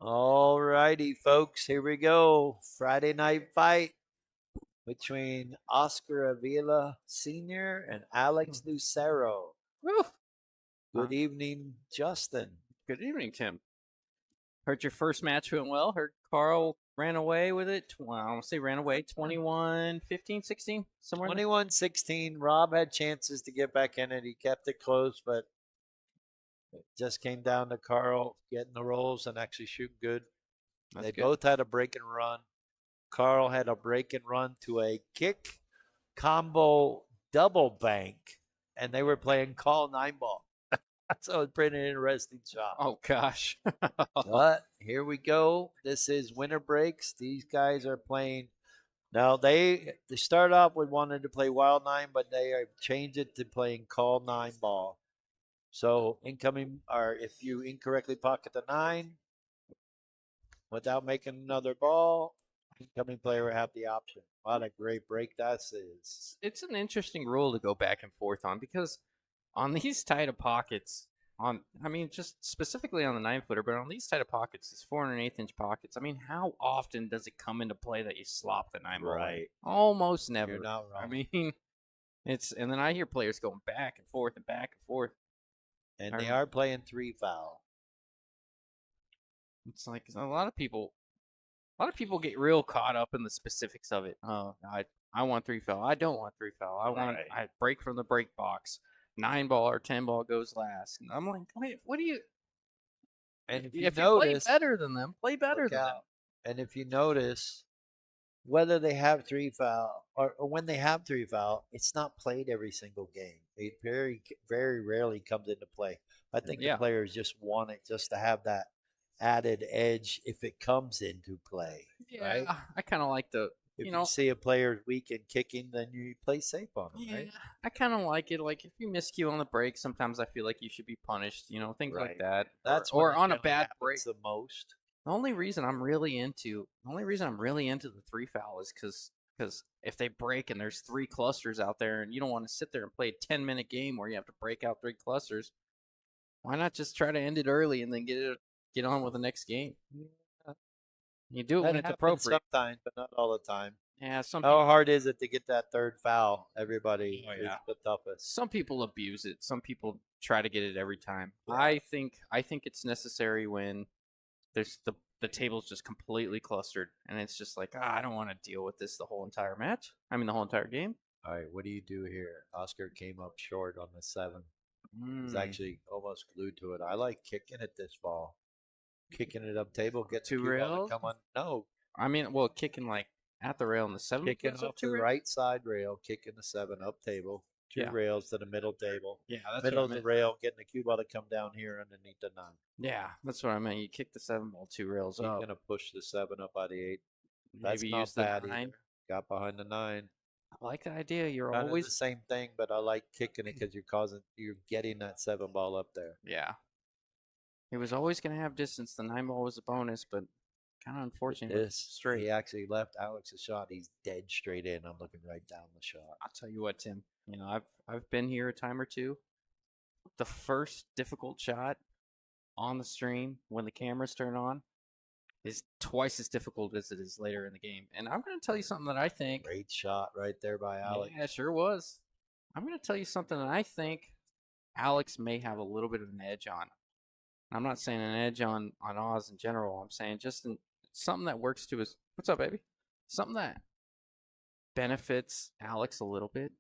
All righty, folks. Here we go. Friday night fight between Oscar Avila Sr. and Alex Lucero. Woo. Good evening, Justin. Good evening, Tim. Heard your first match went well. Heard Carl ran away with it. Well, I don't say ran away. 21, 15, 16, somewhere in there. 21-16. Rob had chances to get back in it. He kept it close, but it just came down to Carl getting the rolls and actually shooting good. That's They good. both had a break and run. Carl had a break and run to a kick combo double bank, and they were playing call 9-ball. So it's pretty interesting shot. Oh, gosh. But here we go. This is winter breaks. These guys are playing. Now they start off with wanting to play wild 9, but they have changed it to playing call 9-ball. So incoming, or if you incorrectly pocket the 9 without making another ball, incoming player will have the option. What a great break that is. It's an interesting rule to go back and forth on because on these tight of pockets, just specifically on the 9-footer, but on these tight of pockets, these 4 and 1/8 inch pockets, how often does it come into play that you slop the 9 ball? Right. Almost never. You're not wrong. And then I hear players going back and forth and back and forth. And they are playing 3 foul. It's like a lot of people get real caught up in the specifics of it. Oh, I want 3 foul. I don't want 3 foul. I break from the break box. 9-ball or 10-ball goes last. And I'm like, wait, what do you? And if you notice, play better than them, play better than them. And if you notice, whether they have 3 foul or when they have 3 foul, it's not played every single game. It very, very rarely comes into play. I think the players just want it just to have that added edge if it comes into play. Yeah, right? I kind of like the. If you see a player weak and kicking, then you play safe on them, right? I kind of like it. Like if you miscue on the break, sometimes I feel like you should be punished. Things like that. That's or on a bad break. The most. The only reason I'm really into the 3 foul is because if they break and there's 3 clusters out there and you don't want to sit there and play a 10-minute game where you have to break out 3 clusters, why not just try to end it early and then get on with the next game? You do it when it's appropriate. Sometimes, but not all the time. Yeah, how hard is it to get that 3rd foul? Everybody is the toughest. Some people abuse it. Some people try to get it every time. Yeah. I think it's necessary when there's the table's just completely clustered and it's just like, I don't want to deal with this the whole entire match. The whole entire game. All right, what do you do here? Oscar came up short on the 7. He's actually almost glued to it. I like kicking at this ball. Kicking it up table, get 2 rails. Come on. No. Kicking like at the rail on the 7. Kicking up to the right side rail, kicking the 7 up table. 2 rails to the middle table. Yeah, that's middle of the rail, getting the cue ball to come down here underneath the 9. Yeah, that's what I meant. You kick the 7 ball 2 rails up. You're gonna push the 7 up out of the 8. That's maybe use the 9. Got behind the 9. I like the idea. You're kind always the same thing, but I like kicking it because you're getting that 7 ball up there. Yeah. He was always going to have distance. The 9 ball was a bonus, but kind of unfortunate. Straight. He actually left Alex a shot. He's dead straight in. I'm looking right down the shot. I'll tell you what, Tim. I've been here a time or two. The first difficult shot on the stream when the cameras turn on is twice as difficult as it is later in the game. And I'm going to tell you something that I think. Great shot right there by Alex. Yeah, it sure was. I'm going to tell you something that I think Alex may have a little bit of an edge on. I'm not saying an edge on Oz in general. I'm saying just something that works to his. What's up, baby? Something that benefits Alex a little bit.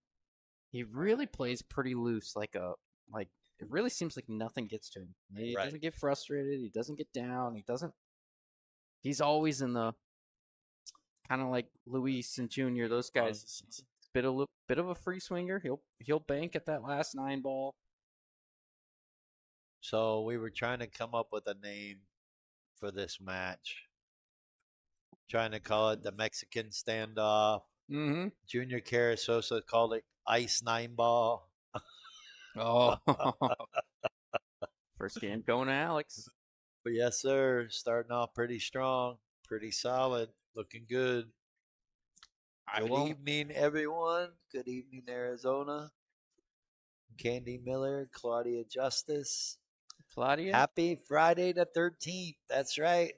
He really plays pretty loose, like it really seems like nothing gets to him. He doesn't get frustrated. He doesn't get down. He's always in the kind of like Luis and Junior. Those guys, bit of a free swinger. He'll bank at that last 9 ball. So we were trying to come up with a name for this match. Trying to call it the Mexican standoff. Mm-hmm. Junior Carasosa called it Ice 9 ball. Oh. First game going to Alex. But yes, sir. Starting off pretty strong, pretty solid, looking good. Good evening, everyone. Good evening, Arizona. Candy Miller, Claudia Justice. Claudia. Happy Friday the 13th. That's right.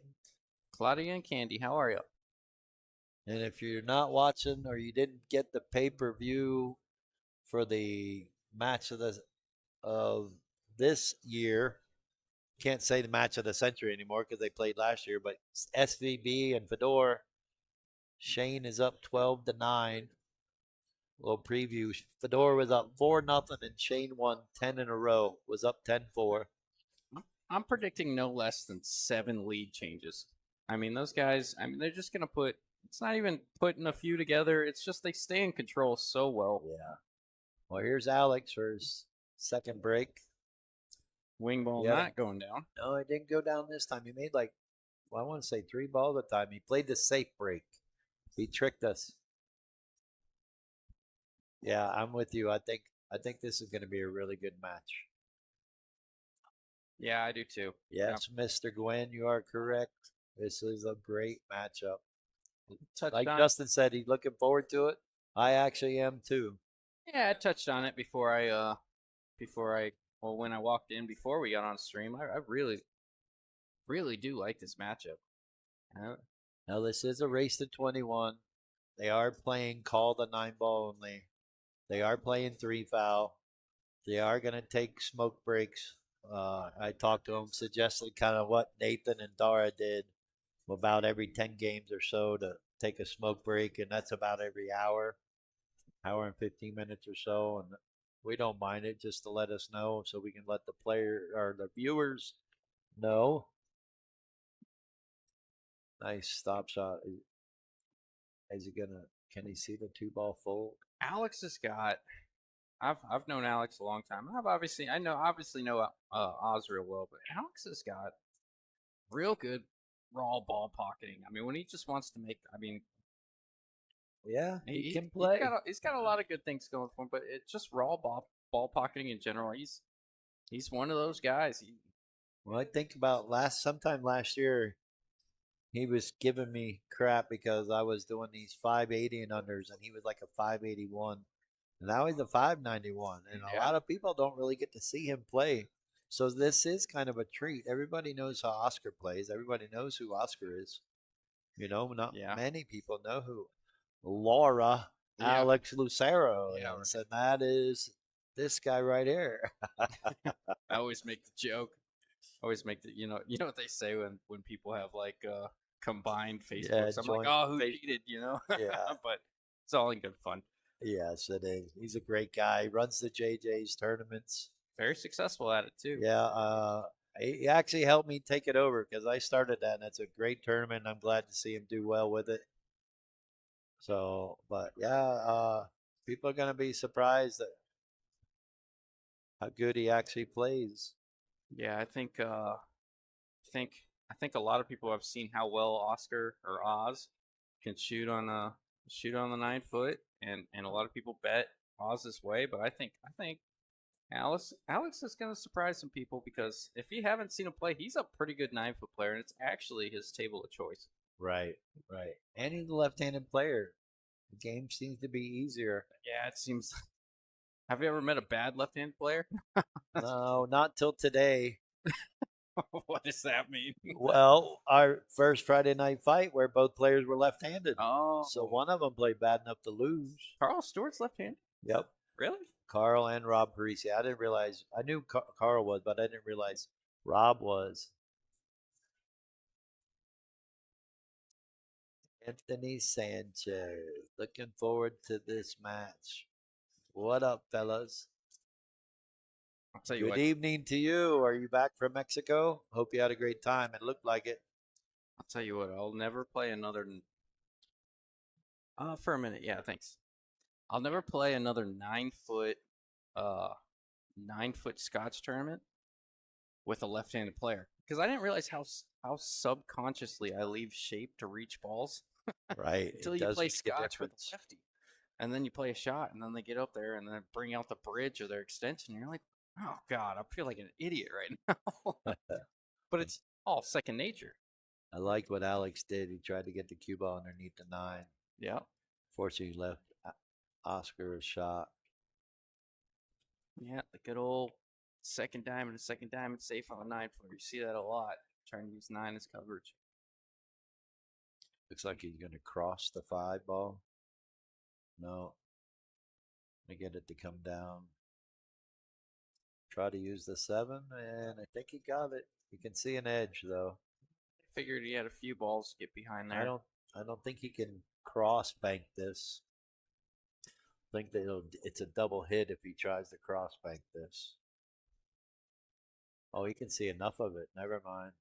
Claudia and Candy, how are you? And if you're not watching or you didn't get the pay-per-view for the match of this year, can't say the match of the century anymore because they played last year, but SVB and Fedor, Shane is up 12-9. Little preview. Fedor was up 4-0 and Shane won 10 in a row. Was up 10-4. I'm predicting no less than 7 lead changes. I mean, those guys, I mean, they're just going to put, it's not even putting a few together. It's just they stay in control so well. Yeah. Well, here's Alex for his second break. Wing ball Yeah. not going down. No, it didn't go down this time. He made like, well, I want to say 3 balls at a time. He played the safe break. He tricked us. Yeah, I'm with you. I think this is going to be a really good match. Yeah, I do too. Yes, Mr. Gwen, you are correct. This is a great matchup. Touched Like on, Justin said, he's looking forward to it. I actually am too. yeah, I touched on it well, when I walked in before we got on stream. I really, really do like this matchup. Now, this is a race to 21. They are playing call the 9 ball only. They are playing 3 foul. They are going to take smoke breaks. I talked to them, suggested kind of what Nathan and Dara did about every 10 games or so to take a smoke break, and that's about every hour and 15 minutes or so. And we don't mind it just to let us know so we can let the player or the viewers know. Nice stop shot. Is he gonna? Can he see the 2 ball full? Alex has got. I've known Alex a long time. I obviously know Oz real well, but Alex has got real good raw ball pocketing. I mean, when he just wants to make, I mean, Yeah, he can he's play. he's got a lot of good things going for him, but it's just raw ball pocketing in general. He's one of those guys. Well, I think about sometime last year, he was giving me crap because I was doing these 580 and unders, and he was like a 581. And now he's a 591, and a Yeah. lot of people don't really get to see him play. So this is kind of a treat. Everybody knows how Oscar plays. Everybody knows who Oscar is. Not Yeah. many people know who Laura Yeah. Alex Lucero Yeah, is, and that is this guy right here. I always make the joke. I always make the you know what they say when people have like combined Yeah, Facebooks. I'm like, joint oh, who face. cheated? Yeah, But it's all in good fun. yes, it is. He's a great guy. He runs the JJ's tournaments. Very successful at it too. Yeah, he actually helped me take it over because I started that, and it's a great tournament. And I'm glad to see him do well with it. So, but yeah, people are gonna be surprised at how good he actually plays. Yeah, I think a lot of people have seen how well Oscar or Oz can shoot on the 9 foot, and a lot of people bet Oz's way. But I think Alex is going to surprise some people because if you haven't seen him play, he's a pretty good 9 foot player, and it's actually his table of choice. Right, right. And he's a left-handed player. The game seems to be easier. Yeah, it seems. Have you ever met a bad left-handed player? No, not till today. What does that mean? Well, our first Friday night fight where both players were left-handed. Oh, So one of them played bad enough to lose. Carl Stewart's left-handed. Yep. Really? Carl and Rob Parisi. I didn't realize. I knew Carl was, but I didn't realize Rob was. Anthony Sanchez. Looking forward to this match. What up, fellas? I'll tell you Good what. evening to you. Are you back from Mexico? Hope you had a great time. It looked like it. I'll tell you what. I'll never play another. For a minute. Yeah, thanks. I'll never play another 9 foot, uh, 9 foot Scotch tournament with a left-handed player because I didn't realize how subconsciously I leave shape to reach balls Right. until It you does play make a Scotch with a difference. lefty, and then you play a shot, and then they get up there and then bring out the bridge or their extension. And you're like, oh god, I feel like an idiot right now. But it's all second nature. I liked what Alex did. He tried to get the cue ball underneath the 9. Yeah, Fortunately, he left Oscar a shot. yeah, the good old second diamond safe on a 9 footer. You see that a lot. Trying to use 9 as coverage. Looks like he's going to cross the 5 ball. No. Let me get it to come down. Try to use the 7, and I think he got it. You can see an edge, though. Figured he had a few balls to get behind I there. don't. I don't think he can cross bank this. I think that it's a double hit if he tries to cross bank this. Oh, he can see enough of it. Never mind.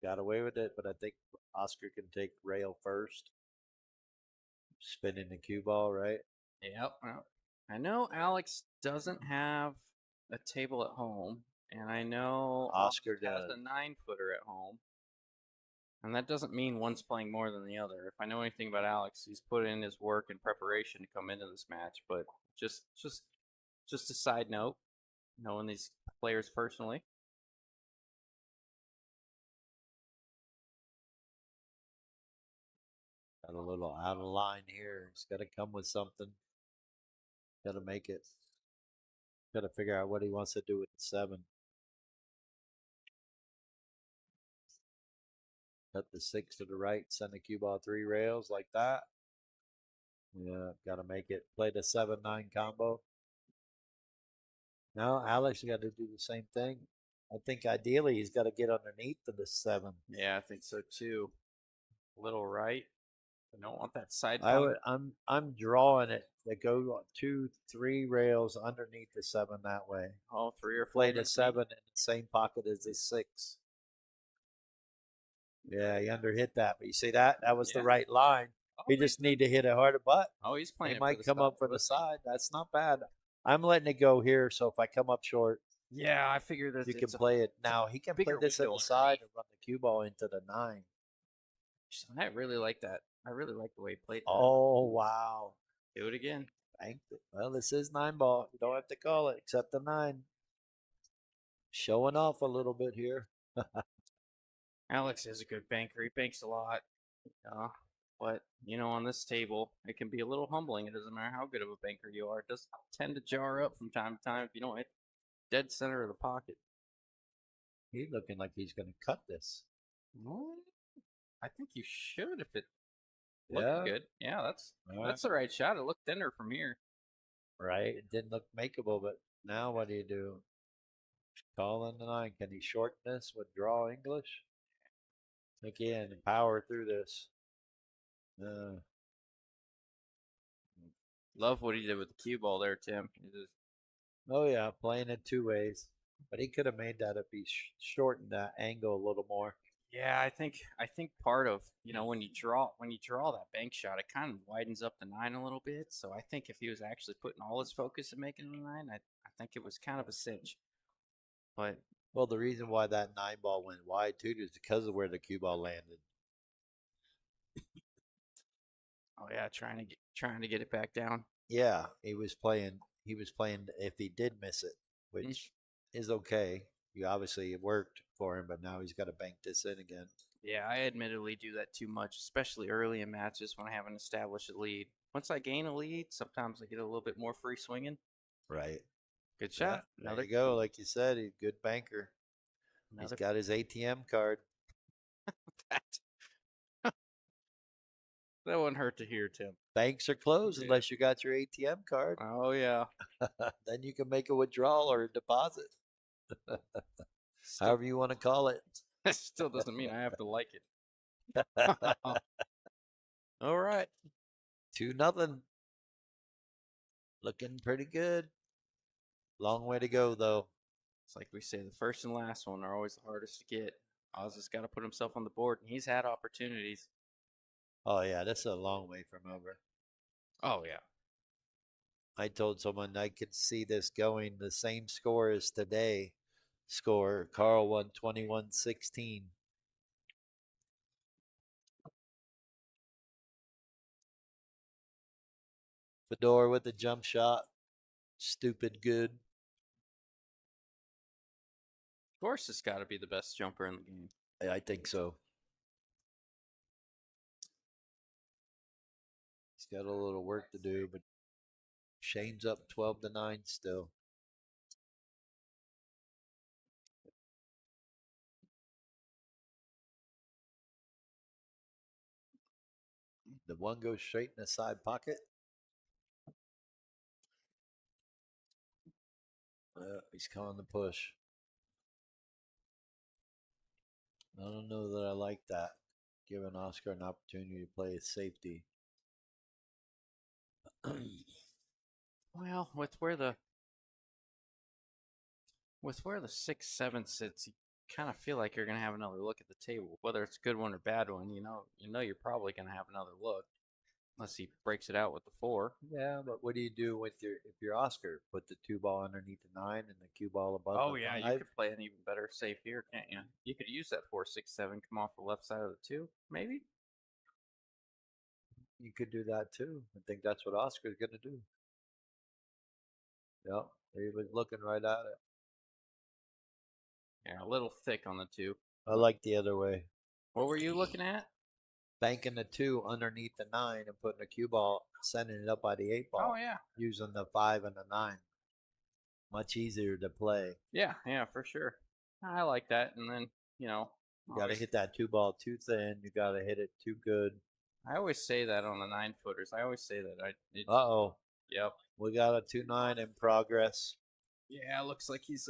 Got away with it, but I think Oscar can take rail first. Spinning the cue ball, right? Yep. Well, I know Alex doesn't have a table at home, and I know Oscar Oz has does. a 9-footer at home. And that doesn't mean one's playing more than the other. If I know anything about Alex, he's put in his work and preparation to come into this match. But just a side note, knowing these players personally. Got a little out of line here. He's got to come with something. Got to make it. Got to figure out what he wants to do with the 7. Cut the 6 to the right. Send the cue ball 3 rails like that. Yeah, got to make it. Play the 7-9 combo. Now Alex got to do the same thing. I think ideally he's got to get underneath to the 7. Yeah, I think so too. A little right. I don't want that side I pump. would. I'm drawing it to go 2, 3 rails underneath the 7 that way. Oh, 3 or 4. Play the 7 in the same pocket as the 6. Yeah, he underhit that, but you see that? That was the Yeah. right line. Oh, He just need to hit a harder butt. oh, he's He playing it for might the come side. up for the side. That's not bad. I'm letting it go here, so if I come up short, Yeah, I figure that you can it's a play it. Now he can play bigger this at window the side underneath. and run the cue ball into the 9. I really like that. I really like the way he played that. Oh wow! Do it again. Banked it. Well, this is 9 ball. You don't have to call it except the 9. Showing off a little bit here. Alex is a good banker. He banks a lot. But, on this table, it can be a little humbling. It doesn't matter how good of a banker you are. It does tend to jar up from time to time if you don't hit dead center of the pocket. He's looking like he's going to cut this. Well, I think you should if it looked Yeah. good. Yeah, Right. that's the right shot. It looked thinner from here. Right. It didn't look makeable, but now what do you do? Call in the 9. Can he shorten this with draw English? Again, power through this. Uh, Love what he did with the cue ball there, Tim. He just, oh yeah, playing it 2 ways, but he could have made that if he shortened that angle a little more. yeah, I think part of when you draw that bank shot, it kind of widens up the 9 a little bit. So I think if he was actually putting all his focus in making the 9, I think it was kind of a cinch. But Well, the reason why that 9 ball went wide too is because of where the cue ball landed. oh yeah, trying to get it back down. Yeah, he was playing. He was playing if he did miss it, Mm. which is okay. You obviously it worked for him, but now he's got to bank this in again. Yeah, I admittedly do that too much, especially early in matches when I haven't established a lead. Once I gain a lead, sometimes I get a little bit more free swinging. Right. Good Yeah. shot. There you go. Like you said, he's a good banker. He's Another got his ATM card. that. That wouldn't hurt to hear, Tim. Banks are closed Yeah. unless you got your ATM card. Oh yeah. Then you can make a withdrawal or a deposit, Still, however you want to call it. still doesn't mean I have to like it. All right. 2-0. Looking pretty good. Long way to go though. It's like we say, the first and last one are always the hardest to get. Oz has got to put himself on the board, and he's had opportunities. Oh yeah, that's a long way from over. Oh yeah. I told someone I could see this going the same score as today. Score Carl won 21-16. Fedor with the jump shot. Stupid good. Of course, it's got to be the best jumper in the game. I think so. He's got a little work to do, but Shane's up 12-9 still. The one goes straight in the side pocket. He's calling the push. I don't know that I like that. Giving Oscar an opportunity to play safety. Well, with where the 6-7 sits, you kind of feel like you're gonna have another look at the table, whether it's a good one or bad one. You know you're probably gonna have another look, unless he breaks it out with the 4. Yeah, but what do you do with if you're Oscar? Put the 2 ball underneath the 9 and the cue ball above Oh the yeah, you 5. could play an even better safe here, can't you? You could use that 4-6-7, come off the left side of the 2, maybe. You could do that too. I think that's what Oscar's going to do. Yep, he was looking right at it. Yeah, a little thick on the 2. I like the other way. What were you looking at? Banking the 2 underneath the 9 and putting the cue ball, sending it up by the 8 Oh ball, yeah, using the 5 and the 9. Much easier to play. yeah, for sure. I like that, and then You got to hit that 2 ball too thin. You got to hit it too good. I always say that on the 9-footers. I always say that. Uh-oh. Yep. We got a 2-9 in progress. Yeah, looks like he's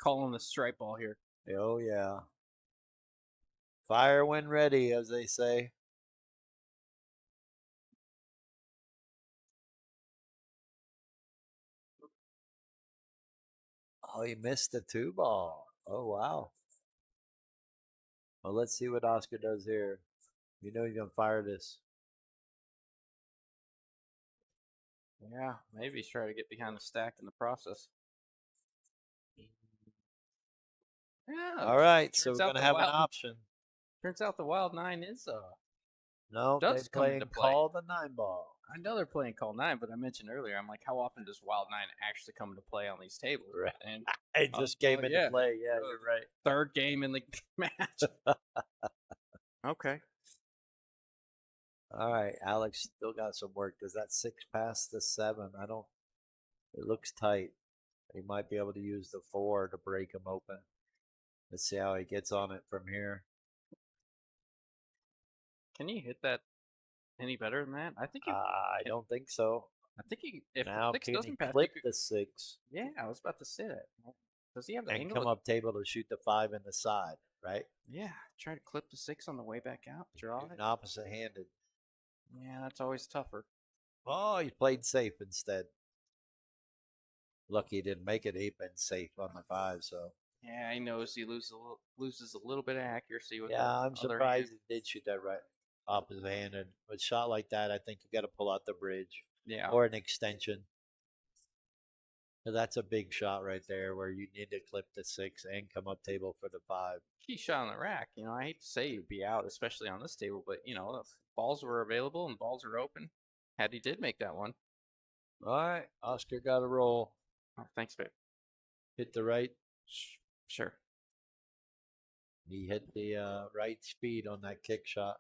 calling the strike ball here. Oh, yeah. Fire when ready, as they say. Oh, he missed the 2 ball. Oh, wow. Well, let's see what Oscar does here. You know he's going to fire this. Yeah, maybe he's trying to get behind the stack in the process. Yeah. All right, so turns we're out going to the have an wild- option. Turns out the wild 9 is No, does they're come playing into play. call the 9 ball. I know they're playing call 9, but I mentioned earlier, I'm like, how often does wild 9 actually come into play on these tables? Right. And It just came into yeah. play. Yeah, you're right. Third game in the match. Okay. All right, Alex still got some work. Does that 6 pass the 7? I don't. It looks tight. He might be able to use the 4 to break him open. Let's see how he gets on it from here. Can you hit that any better than that? I think you. I don't think so. I think he. If Now the 6 can he doesn't pass, clip the 6 yeah, I was about to say that. Does he have the and angle? come up table to shoot the 5 in the side, right? Yeah, try to clip the 6 on the way back out. Draw it. Opposite handed. Yeah, that's always tougher. Oh, he played safe instead. Lucky he didn't make it. He'd been safe on the 5, so. Yeah, he knows he loses a little bit of accuracy with. Yeah, I'm other surprised hand. he did shoot that right opposite handed. With a shot like that, I think you got to pull out the bridge Yeah. or an extension. So that's a big shot right there where you need to clip the 6 and come up table for the 5. Key shot on the rack. I hate to say you'd be out, especially on this table, but the balls were available and balls are open. Hattie did make that one. All right, Oscar got a roll. Oh, thanks, babe. Hit the right. Sure. He hit the right speed on that kick shot.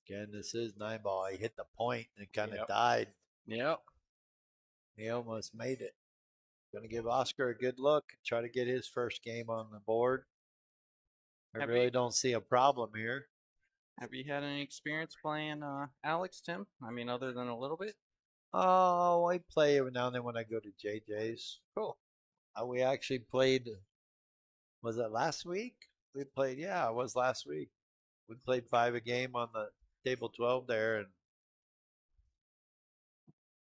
Again, this is 9 ball. He hit the point and kind of died. Yep. He almost made it. Going to give Oscar a good look. Try to get his first game on the board. I really don't see a problem here. Have you had any experience playing Alex, Tim? I mean, other than a little bit? Oh, I play every now and then when I go to JJ's. Cool. We actually played, was it last week? We played, yeah, it was last week. We played 5 a game on the table 12 there, and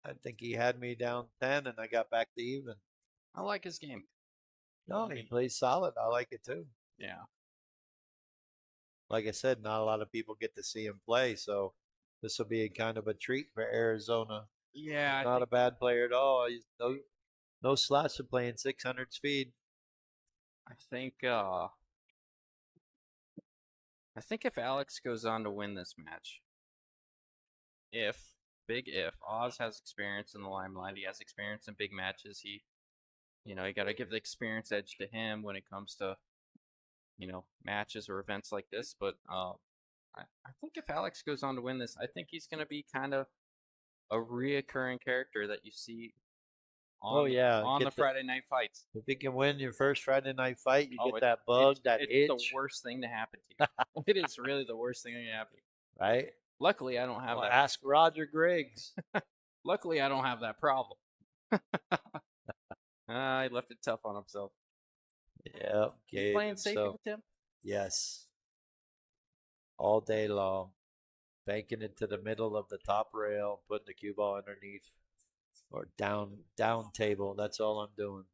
I think he had me down 10, and I got back to even. I like his game. No, he plays solid. I like it too. Yeah. Like I said, not a lot of people get to see him play, so this will be kind of a treat for Arizona. Yeah. Not a bad player at all. He's no slouch of playing 600 speed. I think if Alex goes on to win this match, big if, Oz has experience in the limelight, he has experience in big matches, you got to give the experience edge to him when it comes to, matches or events like this. But I think if Alex goes on to win this, I think he's going to be kind of a reoccurring character that you see Oh yeah, on the Friday night fights. if you can win your first Friday night fight, you Oh, get that bug, that it's itch, the worst thing to happen to you. It is really the worst thing that can happen. right? Luckily, I don't have Well, that. ask Roger Griggs. Luckily, I don't have that problem. He left it tough on himself. Yeah, You playing safety with him? yes, all day long, banking it to the middle of the top rail, putting the cue ball underneath or down table. That's all I'm doing.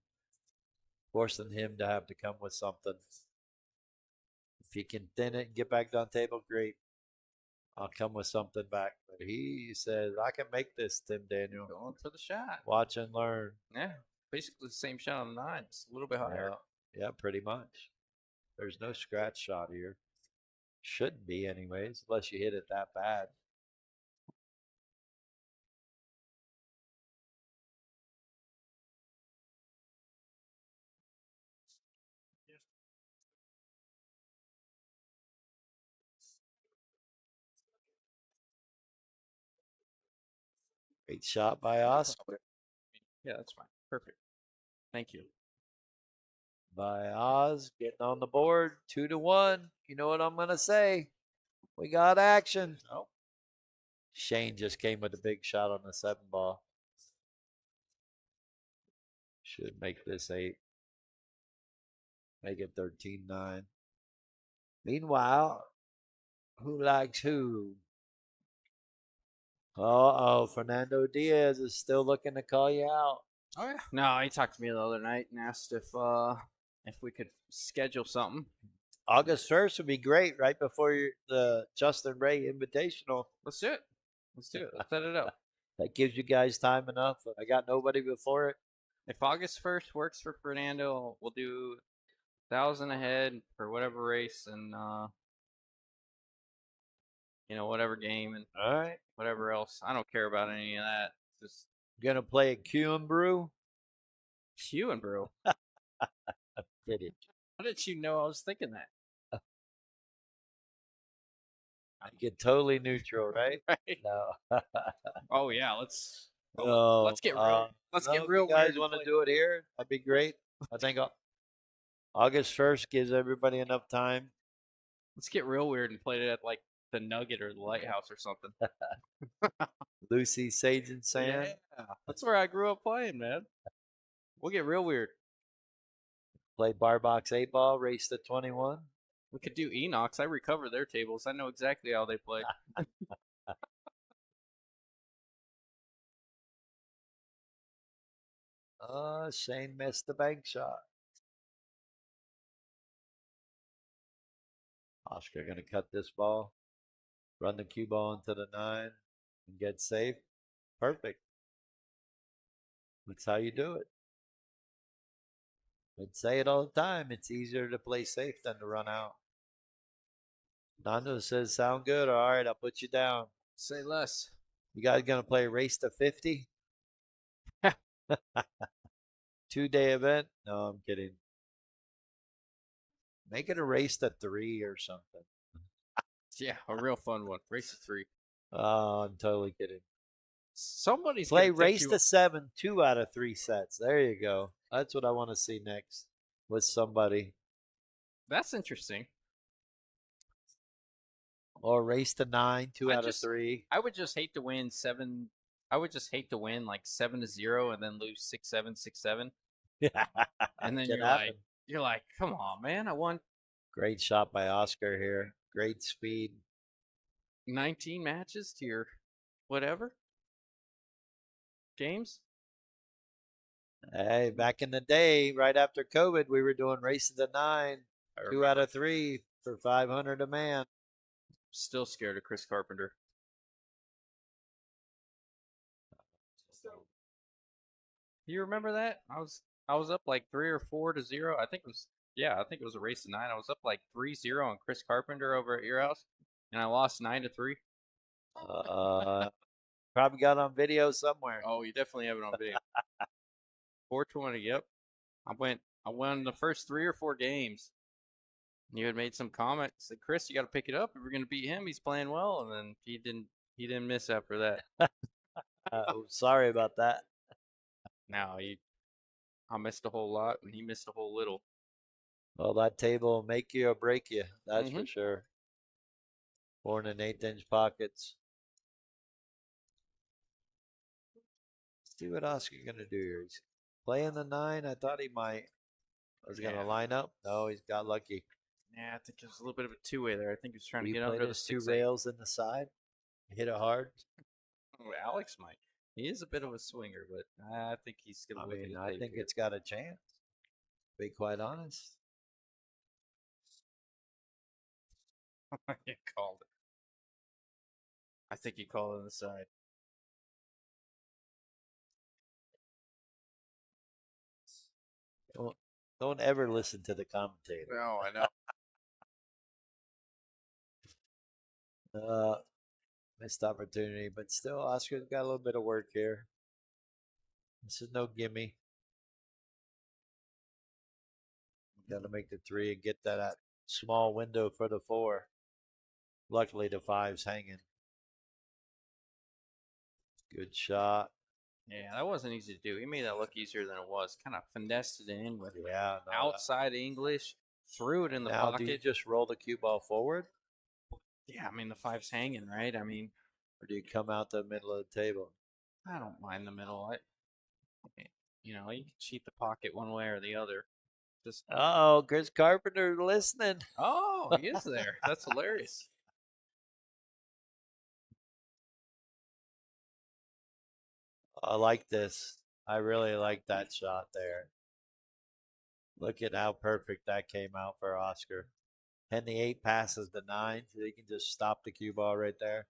Forcing him to have to come with something. If he can thin it and get back down table, great. I'll come with something back. But he says, I can make this, Tim Daniel. Going for the shot. Watch and learn. Yeah, basically the same shot on the 9, just a little bit higher. Yeah, pretty much. There's no scratch shot here. Shouldn't be, anyways, unless you hit it that bad. Great shot by Oscar. Yeah, that's fine. Perfect. Thank you. By Oz, getting on the board, 2-1. You know what I'm gonna say? We got action. Oh, Shane just came with a big shot on the 7 ball. Should make this 8. Make it 13-9. Meanwhile, who likes who? Uh-oh, Fernando Diaz is still looking to call you out. oh yeah. No, he talked to me the other night and asked if we could schedule something. August 1st would be great, right before the Justin Ray Invitational. Let's do it. Let's do it. Let's set it up. That gives you guys time enough. I got nobody before it. If August 1st works for Fernando, we'll do 1,000 ahead for whatever race and whatever game and All right. whatever else. I don't care about any of that. Just Gonna play a Q and Brew. Q and Brew. Did it? How did you know I was thinking that? I get totally neutral, right? Right. No. Oh yeah, let's get real. Let's get real. If you guys weird want to play. do it here? That'd be great. I think August 1st gives everybody enough time. Let's get real weird and play it at like the Nugget or the Lighthouse or something. Lucy, Sage, and Sand. Yeah, that's where I grew up playing, man. We'll get real weird. Play bar box 8 ball, race to 21. We could do Enox. I recover their tables. I know exactly how they play. Shane missed the bank shot. Oscar going to cut this ball, run the cue ball into the 9, and get safe. Perfect. That's how you do it. I'd say it all the time. It's easier to play safe than to run out. Nando says, sound good. All right, I'll put you down. Say less. You guys going to play race to 50? 2-day event? No, I'm kidding. Make it a race to 3 or something. Yeah, a real fun one. Race to 3. Oh, I'm totally kidding. Somebody's Play gonna race to 7, 2 out of 3 sets. There you go. That's what I want to see next with somebody. That's interesting. Or race to 9, 2 out of 3. I would just hate to win 7. I would just hate to win like 7-0 and then lose 6-7, 6-7. And then you're like, come on, man! I won. Great shot by Oscar here. Great speed. 19 matches to your whatever games. Hey, back in the day, right after COVID, we were doing races to 9, 2 out of 3 for 500 a man. Still scared of Chris Carpenter. You remember that? I was up like 3 or 4-0. I think it was a race to 9. I was up like 3-0 on Chris Carpenter over at your house, and I lost 9-3. Probably got on video somewhere. Oh, you definitely have it on video. 420. Yep. I won the first 3 or 4 games. You had made some comment, said, Chris, you got to pick it up if we're going to beat him. He's playing well, and then he didn't miss after that. Sorry about that. Now I missed a whole lot, and he missed a whole little. Well, that table will make you or break you. That's Mm-hmm. for sure. 4 and 1/8 inch pockets. Let's see what Oscar's gonna do here. He's playing the 9. I thought he might. Was gonna Yeah. line up. No, he's got lucky. Yeah, I think there's a little bit of a two-way there. I think he was trying Do to you get play under the this 2 6-8. rails in the side? Hit it hard. Oh, Alex might. He is a bit of a swinger, but I think he's gonna I look at mean, his I tape think here. it's got a chance. To be quite honest. He called it. I think he called it on the side. Don't ever listen to the commentator. No, I know. Missed opportunity, but still, Oscar's got a little bit of work here. This is no gimme. Got to make the 3 and get that small window for the 4. Luckily, the 5's hanging. Good shot. Yeah, that wasn't easy to do. He made that look easier than it was. Kind of finessed it in with Yeah, no. outside English, threw it in the Now, do you pocket. just roll the cue ball forward, Yeah, I mean the 5's hanging, right? I mean, or do you come out the middle of the table? I don't mind the middle. You can cheat the pocket one way or the other. Just Oh, Chris Carpenter listening. oh, he is there. That's hilarious. I like this. I really like that shot there. Look at how perfect that came out for Oscar. And the 8 passes the 9, so he can just stop the cue ball right there.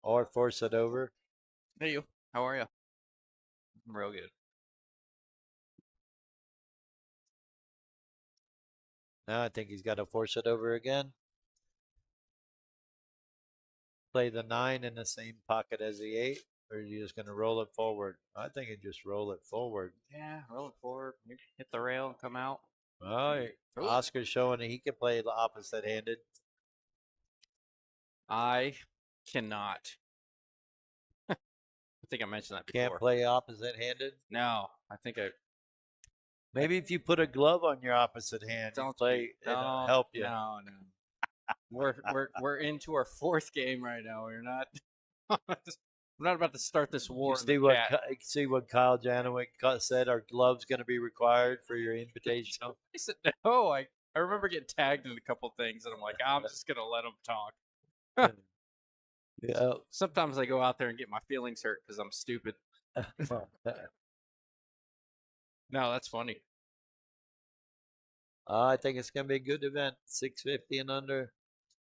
Or force it over. Hey you, how are you? I'm real good. Now I think he's got to force it over again. Play the 9 in the same pocket as the 8, or are you just going to roll it forward? I think you just roll it forward. Yeah, roll it forward. Hit the rail and come out. Oh, Oscar's showing that he can play the opposite handed. I cannot. I think I mentioned that before. Can't play opposite handed. No, I think I Maybe if you put a glove on your opposite hand, you don't play, it'll no, help you. no, no. We're into our 4th game right now. We're not. I'm not about to start this war. You see what Kyle Janowick said? Our gloves going to be required for your invitational. I said no. I remember getting tagged in a couple things, and I'm like, I'm just gonna let them talk. Yeah. Sometimes I go out there and get my feelings hurt because I'm stupid. No, that's funny. I think it's going to be a good event. 650 and under.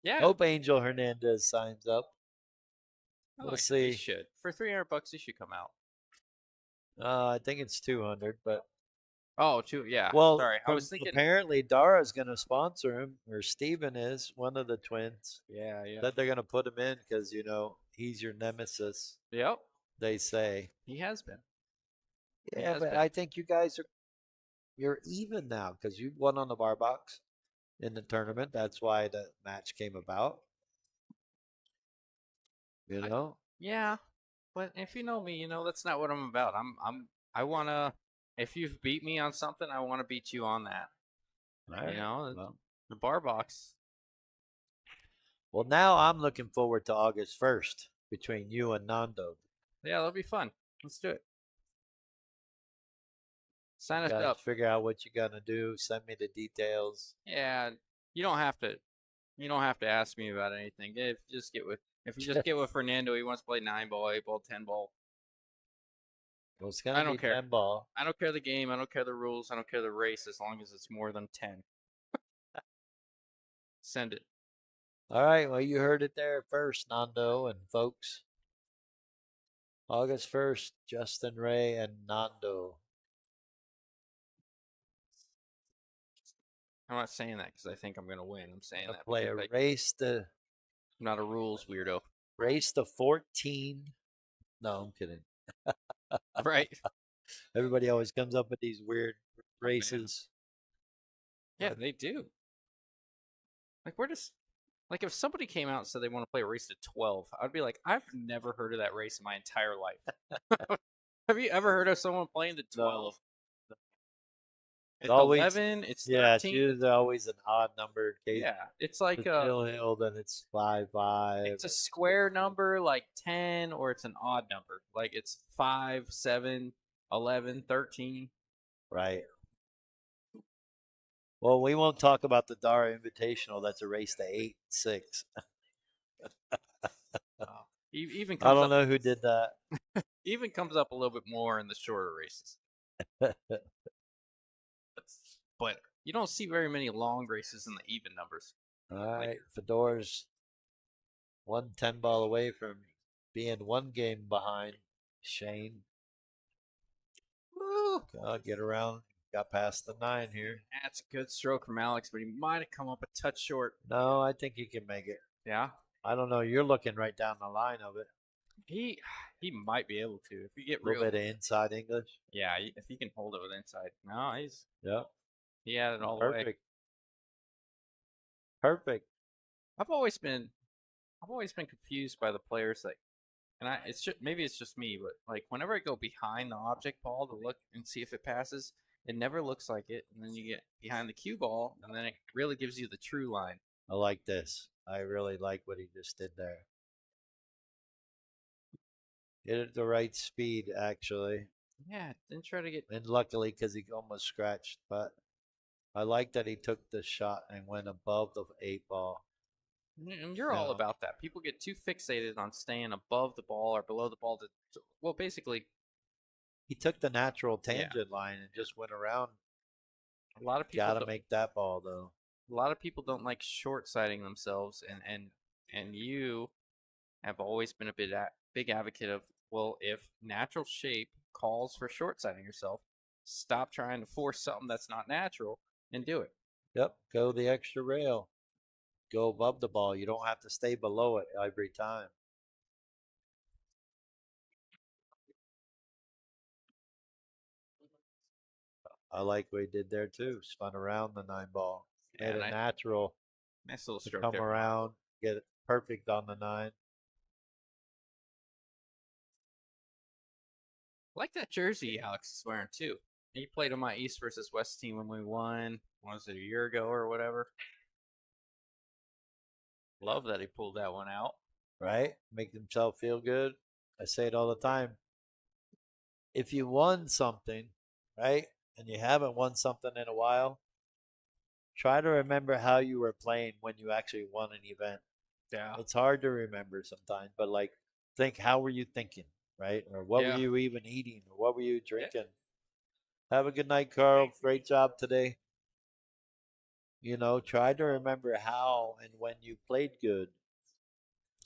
Yeah. Hope Angel Hernandez signs up. We'll see. He should. For $300, he should come out. I think it's 200, but Oh, yeah. well, Sorry, I was thinking. apparently Dara's going to sponsor him, or Steven is, one of the twins. Yeah, yeah. That they're going to put him in because he's your nemesis. Yep. They say He has been. Yeah, but I think you guys you're even now because you won on the bar box in the tournament. That's why the match came about. Yeah, but if you know me, you know that's not what I'm about. I wanna. If you've beat me on something, I want to beat you on that. Right. Well, the bar box. Well, now I'm looking forward to August 1st between you and Nando. Yeah, that'll be fun. Let's do it. Sign us up. Figure out what you're gonna do. Send me the details. Yeah, you don't have to. You don't have to ask me about anything. If you just get with Fernando, he wants to play 9-ball, 8-ball, 10-ball. Well, it's gonna be care. 10-ball. I don't care the game. I don't care the rules. I don't care the race as long as it's more than 10. Send it. All right. Well, you heard it there first, Nando and folks. August 1st, Justin Ray and Nando. I'm not saying that because I think I'm going to win. I'm saying that play a race to. I'm not a rules weirdo. Race to 14. No, I'm kidding. Right. Everybody always comes up with these weird races. Yeah, they do. Like, where does Like if somebody came out and said they want to play a race to 12, I'd be like, I've never heard of that race in my entire life. Have you ever heard of someone playing the No, 12? it's It's always 11, it's yeah. It's 13. usually always an odd number in case Yeah, it's like it's nil-nil, then it's 5-5. it's a square number like 10 or it's an odd number. Like it's 5, 7, 11, 13. Right. Well, we won't talk about the Dara Invitational. That's a race to 8-6. Even I comes don't up know who did that. even comes up a little bit more in the shorter races. But you don't see very many long races in the even numbers. All Like right, Fedora's 1 10 ball away from being 1 game behind Shane. woo, Get around. Got past the 9 here. that's a good stroke from Alex, but he might have come up a touch short. No, I think he can make it. Yeah, I don't know. You're looking right down the line of it. he he might be able to if you get A little real. bit of inside English. Yeah, if he can hold it with inside. No, Yep. he had it all the way. Perfect. Perfect. I've always been I've always been confused by the players that, and it's just, maybe it's just me, but like whenever I go behind the object ball to look and see if it passes, it never looks like it, and then you get behind the cue ball, and then it really gives you the true line. I like this. I really like what he just did there. Hit it at the right speed, actually. Yeah, then try to get. And luckily, because he almost scratched. But I like that he took the shot and went above the 8 ball. And you're all No, about that. People get too fixated on staying above the ball or below the ball well, basically, he took the natural yeah. tangent line and just went around. A lot of people Got to don't. make that ball, though. A lot of people don't like short sighting themselves, and you have always been a big advocate of, well, if natural shape calls for short sighting yourself, stop trying to force something that's not natural and do it. Yep, go the extra rail. Go above the ball. You don't have to stay below it every time. I like what he did there, too. Spun around the 9 ball. Made And it I natural nice little to stroke come there. around, get it perfect on the 9. I like that jersey Alex is wearing too. He played on my East versus West team when we won. Was it a year ago or whatever? Love that he pulled that one out. Right? Make himself feel good. I say it all the time. If you won something, right, and you haven't won something in a while, try to remember how you were playing when you actually won an event. Yeah. It's hard to remember sometimes, but like, think how were you thinking, right? Or what were Yeah. you even eating? Or what were you Yeah. drinking? Have a good night, Carl. Great job today. Try to remember how and when you played good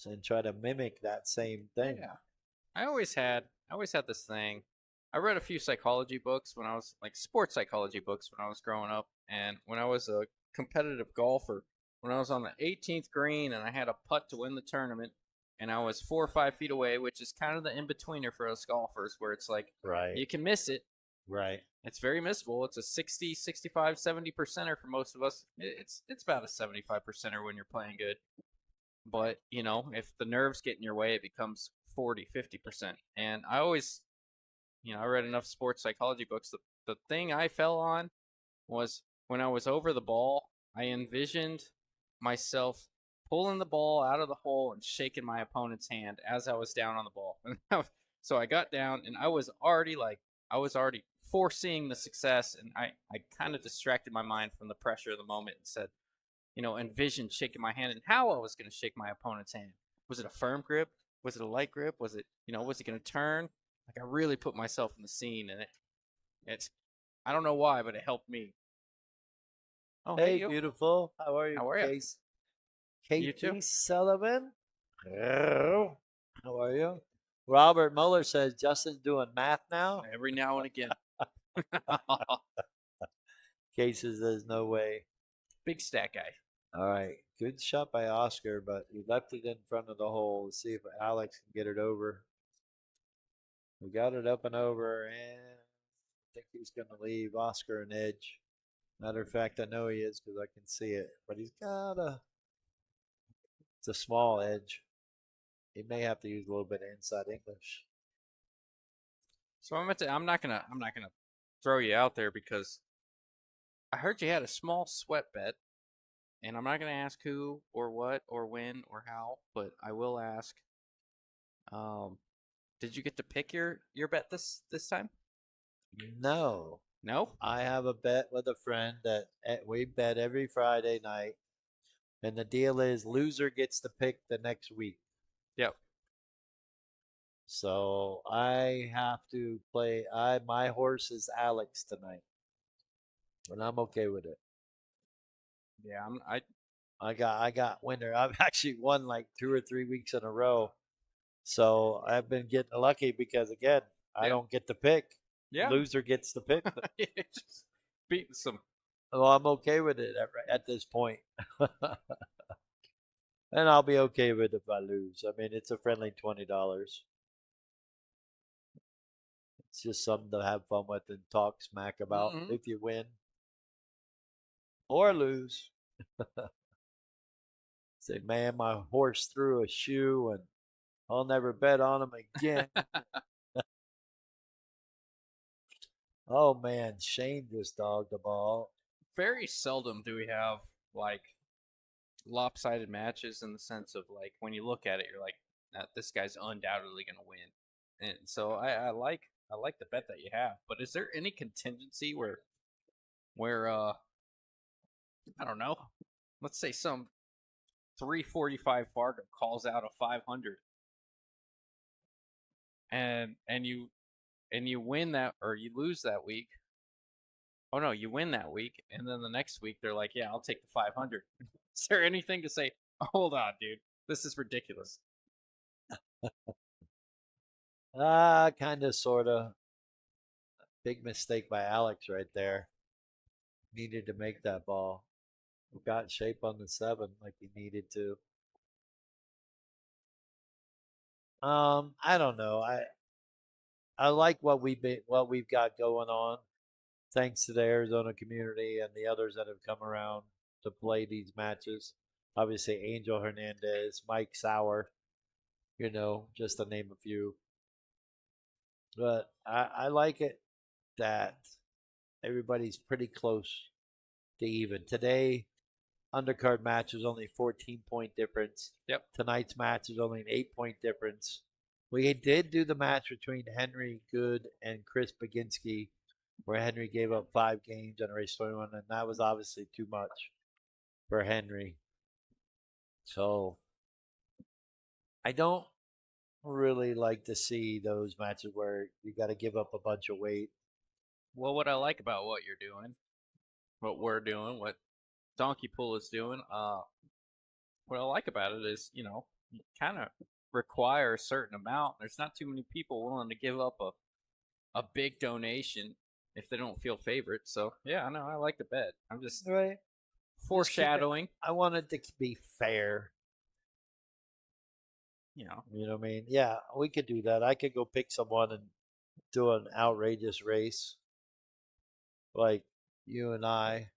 and try to mimic that same thing. Yeah. I always had this thing. I read a few psychology books when I was like sports psychology books when I was growing up, and when I was a competitive golfer, when I was on the 18th green and I had a putt to win the tournament, and I was 4 or 5 feet away, which is kind of the in betweener for us golfers, where it's like Right, you can miss it. right. It's very missable. It's a 60, 65, 70%er for most of us. It's about a 75%er when you're playing good. But, if the nerves get in your way, it becomes 40, 50%. And I always, I read enough sports psychology books. The thing I fell on was when I was over the ball, I envisioned myself pulling the ball out of the hole and shaking my opponent's hand as I was down on the ball. So I got down and I was already foreseeing the success, and I kind of distracted my mind from the pressure of the moment and said, envisioned shaking my hand and how I was going to shake my opponent's hand. Was it a firm grip? Was it a light grip? Was it, was it going to turn? Like I really put myself in the scene, and it's, I don't know why, but it helped me. Oh, hey, Hey, you. beautiful. How are you, How are you? Case? You too? Katie Sullivan? Hello. How are you? Robert Mueller says Justin's doing math now. Every now and again. Case says there's no way. Big stat guy. All right. Good shot by Oscar, but he left it in front of the hole. Let's see if Alex can get it over. We got it up and over, and I think he's going to leave Oscar an edge. Matter of fact, I know he is because I can see it. But he's got It's a small edge. He may have to use a little bit of inside English. So I'm not gonna throw you out there because I heard you had a small sweat bet, and I'm not gonna ask who or what or when or how, but I will ask. Um, did you get to pick your bet this time? No, No. I have a bet with a friend that we bet every Friday night, and the deal is loser gets to pick the next week. Yep. So I have to play. My horse is Alex tonight, and I'm okay with it. Yeah. I. I got winner. I've actually won like 2 or 3 weeks in a row. So I've been getting lucky because again, I Yeah. don't get to pick. Yeah. Loser gets to pick. Just beating some. Well, I'm okay with it at this point. And I'll be okay with it if I lose. I mean, it's a friendly $20. It's just something to have fun with and talk smack about Mm-hmm. if you win or lose. Say, man, my horse threw a shoe and I'll never bet on him again. Oh man, Shane just dogged the ball. Very seldom do we have like lopsided matches in the sense of like when you look at it, you're like, this guy's undoubtedly going to win. And so I like the bet that you have. But is there any contingency where I don't know, let's say some 345 Fargo calls out a 500 and you win that or you lose that week. Oh no, you win that week, and then the next week they're like, "Yeah, I'll take the 500." Is there anything to say? Hold on, dude, this is ridiculous. Kind of, sort of. Big mistake by Alex right there. Needed to make that ball. Got shape on the seven like he needed to. I don't know. I like what we've got going on. Thanks to the Arizona community and the others that have come around to play these matches. Obviously, Angel Hernandez, Mike Sauer, just to name a few. But I like it that everybody's pretty close to even. Today, undercard match was only 14-point difference. Yep. Tonight's match is only an 8-point difference. We did do the match between Henry Good and Chris Baginski, where Henry gave up 5 games on race 21, and that was obviously too much for Henry. So I don't really like to see those matches where you got to give up a bunch of weight. Well, what I like about what you're doing, what we're doing, what Donkey Pool is doing, what I like about it is, you kind of require a certain amount. There's not too many people willing to give up a big donation if they don't feel favorite. So yeah, I know I like the bet. I'm just Right. foreshadowing. I wanted to be fair. You know, You know what I mean? Yeah, we could do that. I could go pick someone and do an outrageous race like you and I.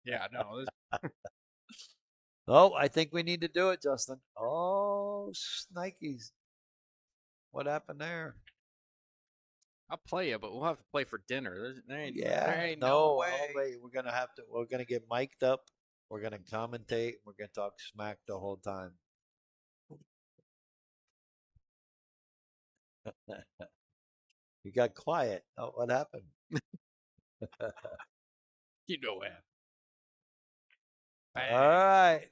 yeah, no, Oh, I think we need to do it, Justin. Oh, Nikes. What happened there? I'll play you, but we'll have to play for dinner. There Yeah, ain't no no, oh, way. wait, we're gonna get mic'd up. We're gonna commentate. We're gonna talk smack the whole time. You got quiet. Oh, what happened? You know what? All Bang. right,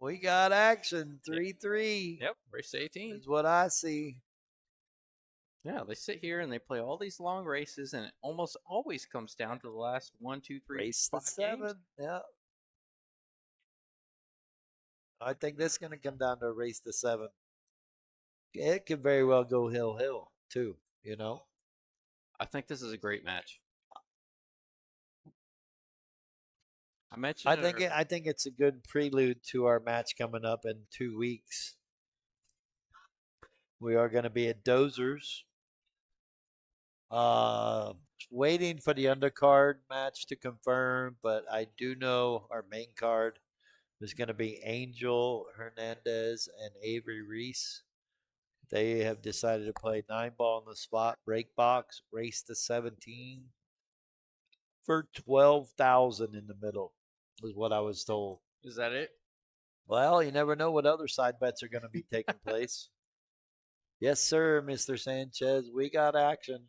we got action. Yep. 3-3 Yep. Race 18. is what I see. Yeah, they sit here and they play all these long races, and it almost always comes down to the last 1, 2, 3, Race the 5 games. 7. Yeah, I think this is gonna come down to a race the 7. It could very well go hill too. You know. I think this is a great match. I mentioned it. I think it's a good prelude to our match coming up in 2 weeks. We are going to be at Dozers. Uh, Waiting for the undercard match to confirm, but I do know our main card There's going to be Angel Hernandez and Avery Reese. They have decided to play 9 ball on the spot, break box, race to 17 for 12,000 in the middle, is what I was told. Is that it? Well, you never know what other side bets are going to be taking place. Yes, sir, Mr. Sanchez. We got action.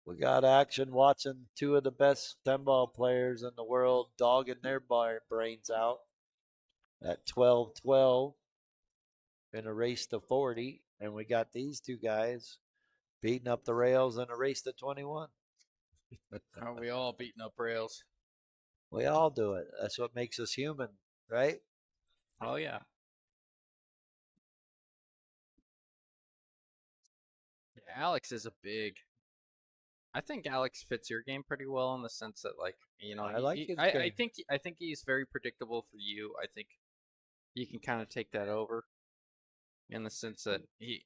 We got action watching two of the best 10 ball players in the world dogging their brains out at 12-12 in a race to 40. And we got these two guys beating up the rails in a race to 21. Are we all beating up rails? We all do it. That's what makes us human, right? Oh yeah. Yeah, Alex is a big. I think Alex fits your game pretty well in the sense that, like, I like his I game. think he's very predictable for you. I think you can kind of take that over in the sense that he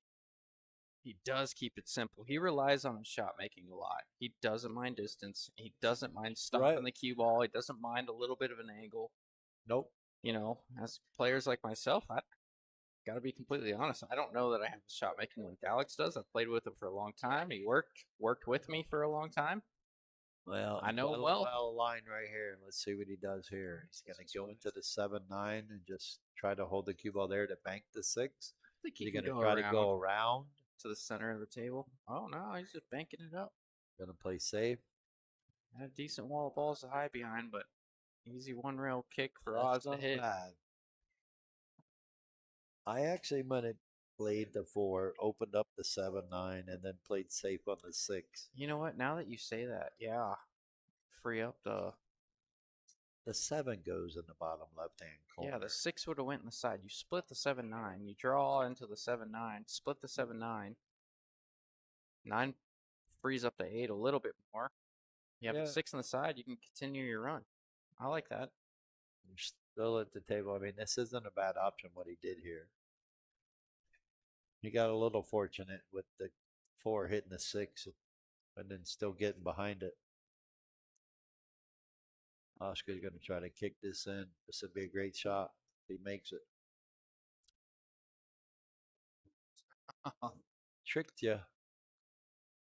does keep it simple. He relies on his shot making a lot. He doesn't mind distance. He doesn't mind stopping Right. the cue ball. He doesn't mind a little bit of an angle. Nope. As players like myself, I got to be completely honest. I don't know that I have the shot making like Alex does. I've played with him for a long time. He worked with me for a long time. Well, I know him well. well line right here. Let's see what he does here. He's going to go into the 7-9 and just try to hold the cue ball there to bank the 6. I think He's he going can to go try to around go around. to the center of the table. Oh no, he's just banking it up. Going to play safe. Had a decent wall of balls to hide behind, but easy one rail kick for That's Oz to not hit. bad. I actually might have played the 4, opened up the 7-9, and then played safe on the 6. You know what? Now that you say that, yeah, free up The 7 goes in the bottom left-hand corner. yeah, the 6 would have went in the side. You split the 7-9. You draw into the 7-9. Split the 7-9. 9 frees up the 8 a little bit more. You have the 6 on the side. You can continue your run. I like that. You're still at the table. I mean, this isn't a bad option what he did here. He got a little fortunate with the 4 hitting the 6 and then still getting behind it. Oscar's going to try to kick this in. This would be a great shot if he makes it. Tricked you.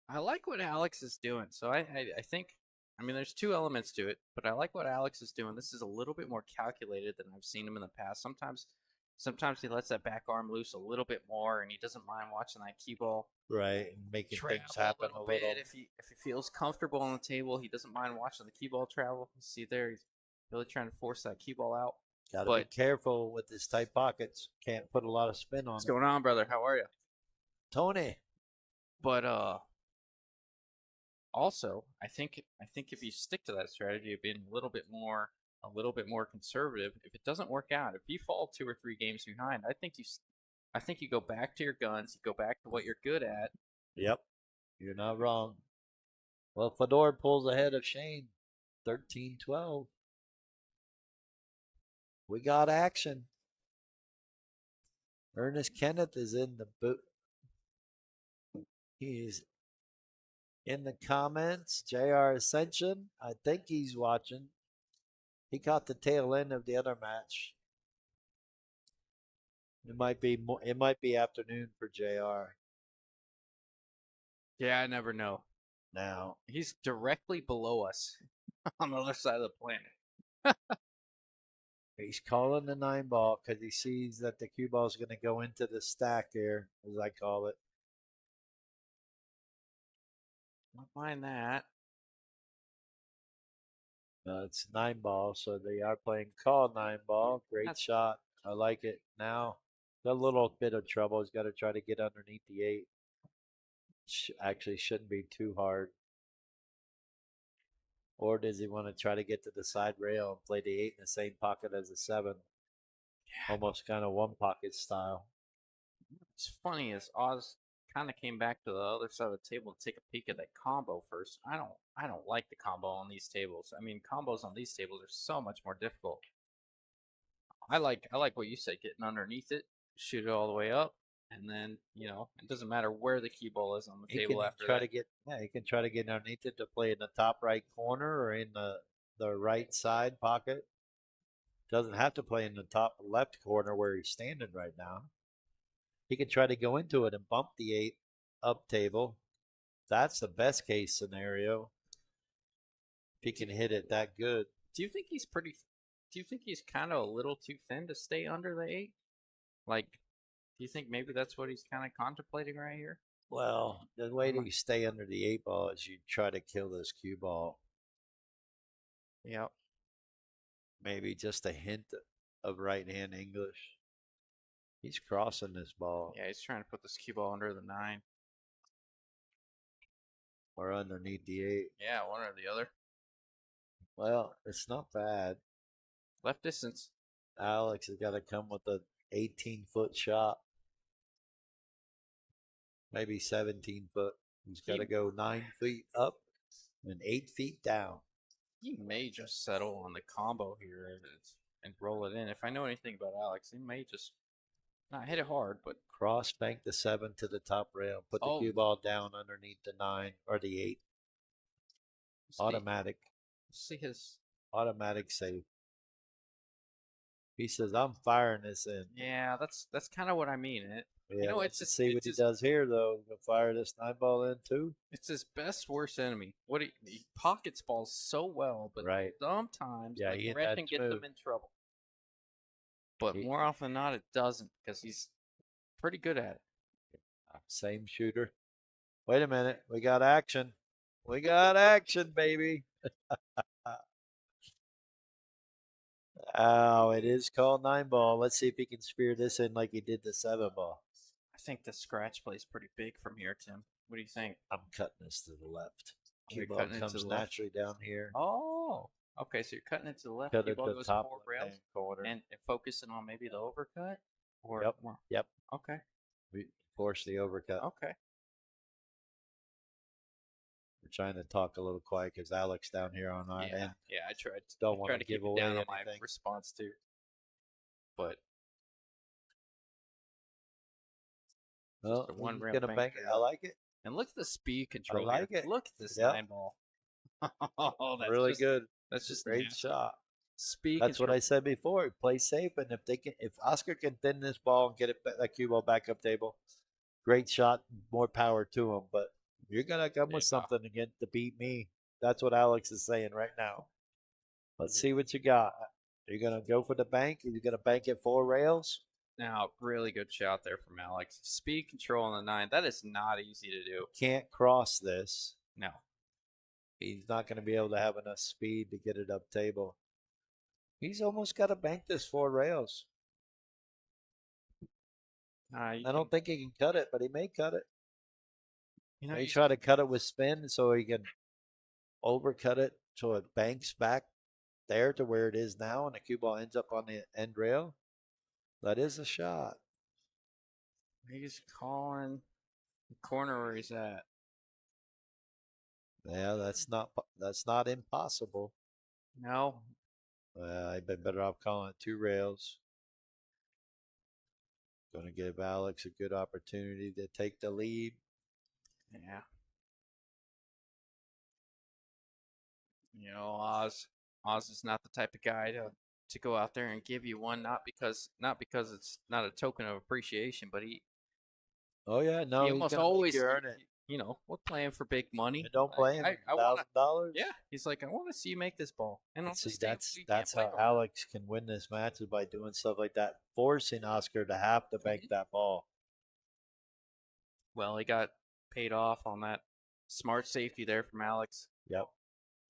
I like what Alex is doing. So I think, I mean, there's two elements to it, but I like what Alex is doing. This is a little bit more calculated than I've seen him in the past. Sometimes he lets that back arm loose a little bit more, and he doesn't mind watching that cue ball Right, making things happen a little. bit. If he feels comfortable on the table, he doesn't mind watching the cue ball travel. You see there, he's really trying to force that cue ball out. Got to be careful with his tight pockets. Can't put a lot of spin on What's it. going on, brother? How are you? Tony. But also, I think if you stick to that strategy of being a little bit more conservative, if it doesn't work out, if you fall 2 or 3 games behind, I think you go back to your guns, you go back to what you're good at. Yep, you're not wrong. Well, Fedor pulls ahead of Shane, 13-12. We got action. Ernest Kenneth is in the boot. He's in the comments. JR Ascension, I think he's watching. He caught the tail end of the other match. It might be afternoon for JR. Yeah, I never know. Now He's directly below us on the other side of the planet. he's calling the 9 ball because he sees that the cue ball is going to go into the stack here, as I call it. Don't mind that. It's 9 ball, so they are playing call 9 ball. Great shot. I like it. Now, a little bit of trouble. He's got to try to get underneath the 8. Actually, shouldn't be too hard. Or does he want to try to get to the side rail and play the 8 in the same pocket as the 7? Almost kind of one pocket style. What's funny is Oz kind of came back to the other side of the table to take a peek at that combo first. I don't like the combo on these tables. I mean, combos on these tables are so much more difficult. I like what you said, getting underneath it, shoot it all the way up, and then it doesn't matter where the cue ball is on the table after that. He can try to get underneath it to play in the top right corner or in the right side pocket. Doesn't have to play in the top left corner where he's standing right now. He can try to go into it and bump the 8 up table. That's the best case scenario. If he can hit it that good. Do you think he's pretty? Do you think he's kind of a little too thin to stay under the 8? Like, do you think maybe that's what he's kind of contemplating right here? Well, the way that you stay under the 8 ball is you try to kill this cue ball. Yep. Maybe just a hint of right hand English. He's crossing this ball. Yeah, he's trying to put this cue ball under the 9. Or underneath the 8. Yeah, one or the other. Well, it's not bad. Left distance. Alex has got to come with a 18-foot shot. Maybe 17 foot. He's got to go 9 feet up and 8 feet down. He may just settle on the combo here and roll it in. If I know anything about Alex, he may just not hit it hard, but Cross bank the 7 to the top rail. Put the cue ball down underneath the 9 or the 8. Automatic. See his automatic save. He says, "I'm firing this in." Yeah, that's kind of what I mean. Yeah, it's just see what he does here, though. He'll fire this 9 ball in too. It's his best worst enemy. He pockets balls so well, but right. sometimes yeah, the red can get them in trouble. But more often than not, it doesn't because he's pretty good at it. Same shooter. Wait a minute, we got action. We got action, baby. Oh, it is called 9 ball. Let's see if he can spear this in like he did the 7 ball. I think the scratch play is pretty big from here, Tim. What do you think? I'm cutting this to the left. Cue ball comes naturally down here. Oh, okay. So you're cutting it to the left. Cut Cue it ball to goes top 4 rails corner. and focusing on maybe the overcut. Or Yep. More? Yep. Okay. We force the overcut. Okay. We're trying to talk a little quiet because Alex down here on our end. Yeah, I tried. Don't want to give away down anything. on my response too. But well, one rail gonna bank it. I like it. And look at the speed control. I like here. it. Look at this 9 ball. Oh, that's really good. That's just great shot. Speed. That's what I said before. Play safe, and if Oscar can thin this ball and get that cue ball back up table, great shot. More power to him. But you're gonna come with something again to beat me. That's what Alex is saying right now. Let's see what you got. Are you gonna go for the bank? Are you gonna bank it 4 rails? Now, really good shot there from Alex. Speed control on the 9. That is not easy to do. Can't cross this. No. He's not going to be able to have enough speed to get it up table. He's almost got to bank this 4 rails. I don't think he can cut it, but he may cut it. He try to cut it with spin so he can overcut it so it banks back there to where it is now, and the cue ball ends up on the end rail. That is a shot. He's calling the corner where he's at. Yeah, that's not impossible. No. I've been better off calling it 2 rails. Going to give Alex a good opportunity to take the lead. Yeah. Oz is not the type of guy to go out there and give you one, not because it's not a token of appreciation, but he. Oh yeah, no, he almost always earn it. We're playing for big money. And don't blame him. $1,000. Yeah, he's like, I want to see you make this ball. And see, that's how Alex can win this match is by doing stuff like that, forcing Oscar to have to bank that ball. Well, he got paid off on that smart safety there from Alex. Yep.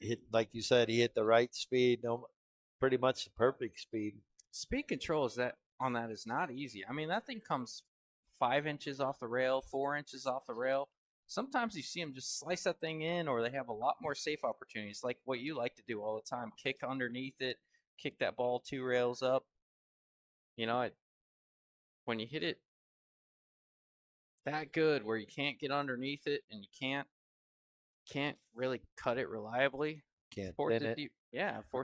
Hit, like you said, he hit the right speed, pretty much the perfect speed. Speed control is not easy. I mean, that thing comes 5 inches off the rail, 4 inches off the rail. Sometimes you see them just slice that thing in, or they have a lot more safe opportunities, like what you like to do all the time. Kick underneath it, kick that ball 2 rails up. When you hit it that good where you can't get underneath it and you can't really cut it reliably. Can't thin it. You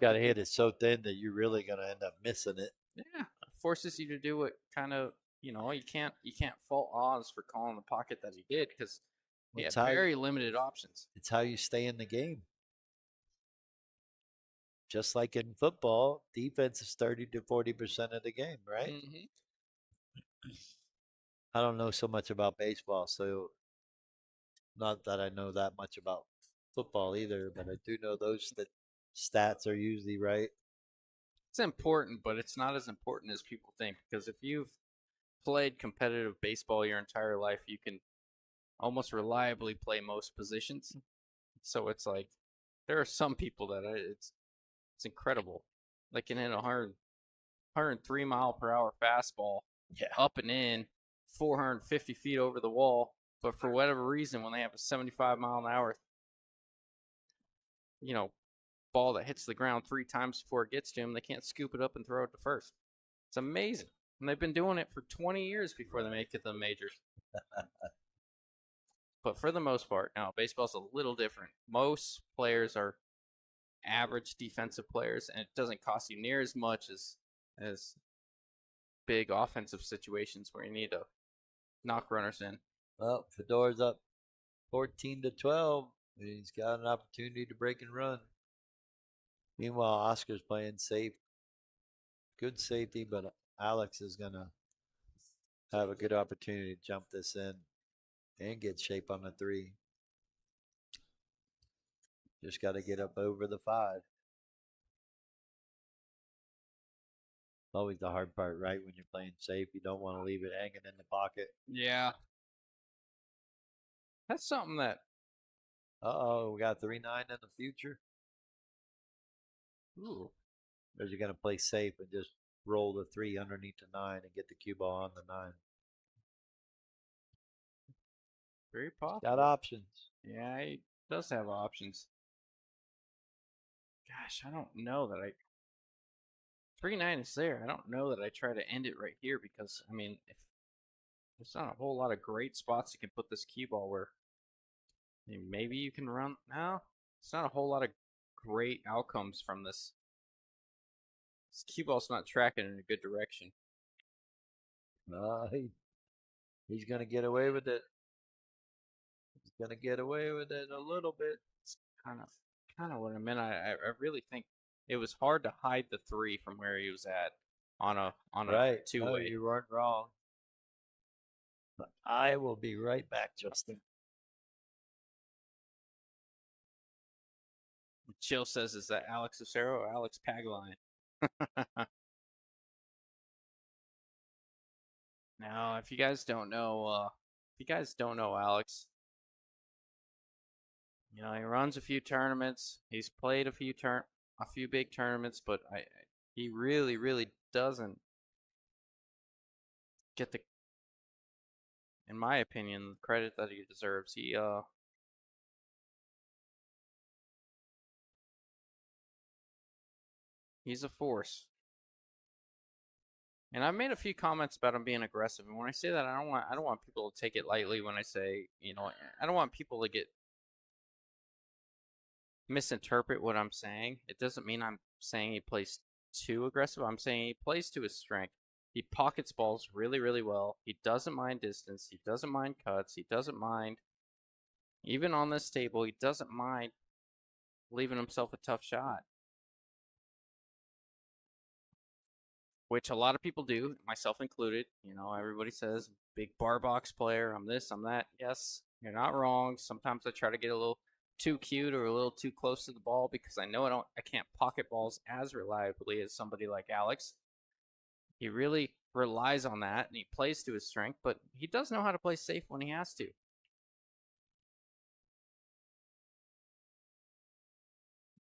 got to hit it so thin that you're really going to end up missing it. Yeah, it forces you to do what kind of, you can't fault Oz for calling the pocket that he did because he had very limited options. It's how you stay in the game. just like in football, defense is 30 to 40% of the game, right? Mm-hmm. I don't know so much about baseball, so not that I know that much about football either, but I do know those that stats are usually right. It's important, but it's not as important as people think. Because if you've played competitive baseball your entire life, you can almost reliably play most positions. So it's like there are some people that it's incredible. They can hit 103 mile per hour fastball Yeah. up and in 450 feet over the wall. But for whatever reason, when they have a 75 mile an hour, you know, ball that hits the ground 3 times before it gets to them, they can't scoop it up and throw it to first. It's amazing. And they've been doing it for 20 years before they make it to the majors. But for the most part, now baseball's a little different. Most players are average defensive players, and it doesn't cost you near as much as big offensive situations where you need to knock runners in. Well, Fedor's up 14 to 12. He's got an opportunity to break and run. Meanwhile, Oscar's playing safe, good safety, but Alex is gonna have a good opportunity to jump this in and get shape on the three. Just got to get up over the five. Always the hard part, right? When you're playing safe, you don't want to leave it hanging in the pocket. Yeah. That's something that, Oh, we got 3-9 in the future. ooh, Or is he going to play safe and just roll the three underneath the nine and get the cue ball on the nine? very Got possible. options. Yeah, he does have options. Gosh, I don't know that I 3-9 is there. I don't know that I try to end it right here because I mean, if there's not a whole lot of great spots you can put this cue ball where maybe you can run. No, it's not a whole lot of great outcomes from this. This cue ball's not tracking in a good direction. He's going to get away with it. He's going to get away with it a little bit. It's kind of what I meant. I really think it was hard to hide the three from where he was at on a Right. two No, way. you weren't wrong. But I will be right back, Justin. Chill says, "Is that Alex Lucero or Alex Pagline?" Now, if you guys don't know, Alex, he runs a few tournaments. He's played a few big tournaments, but he really, really doesn't get in my opinion, the credit that he deserves. He's a force. And I've made a few comments about him being aggressive. And when I say that, I don't want people to take it lightly when I say, I don't want people to misinterpret what I'm saying. It doesn't mean I'm saying he plays too aggressive. I'm saying he plays to his strength. He pockets balls really, really well. He doesn't mind distance. He doesn't mind cuts. He doesn't mind, even on this table, he doesn't mind leaving himself a tough shot, which a lot of people do, myself included. Everybody says big bar box player. I'm this, I'm that. Yes, you're not wrong. Sometimes I try to get a little too cute or a little too close to the ball because I know I can't pocket balls as reliably as somebody like Alex. He really relies on that and he plays to his strength, but he does know how to play safe when he has to.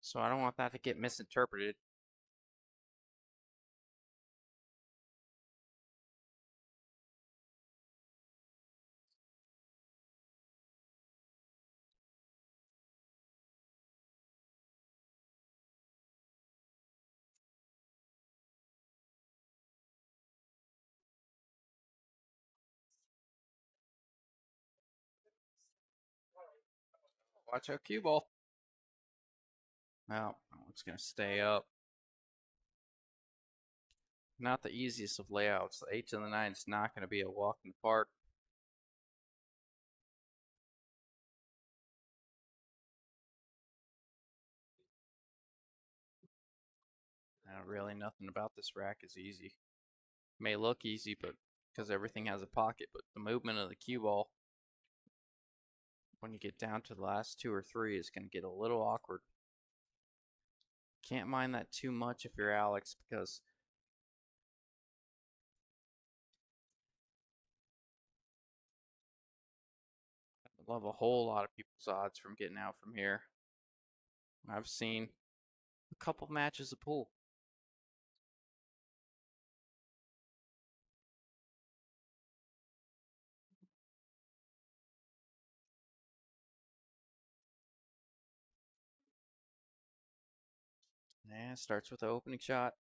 So I don't want that to get misinterpreted. Watch out, cue ball. Well, it's going to stay up. Not the easiest of layouts. The 8 to the 9 is not going to be a walk in the park. Not really. Nothing about this rack is easy. May look easy, but because everything has a pocket, but the movement of the cue ball, when you get down to the last 2 or 3, is going to get a little awkward. Can't mind that too much if you're Alex, because I love a whole lot of people's odds from getting out from here. I've seen a couple matches of pool. Yeah, starts with the opening shot.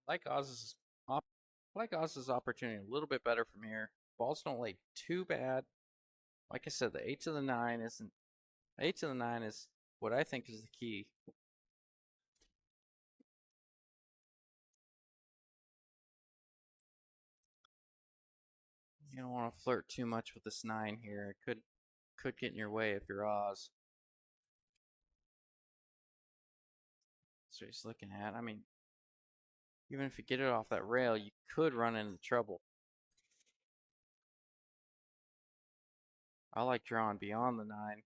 Like Oz's op- like Oz's opportunity a little bit better from here. Balls don't lay too bad. Like I said, the 8 to the 9 isn't. 8 to the 9 is what I think is the key. You don't want to flirt too much with this 9 here. It could get in your way if you're Oz. So he's looking at. I mean, even if you get it off that rail, you could run into trouble. I like drawing beyond the 9,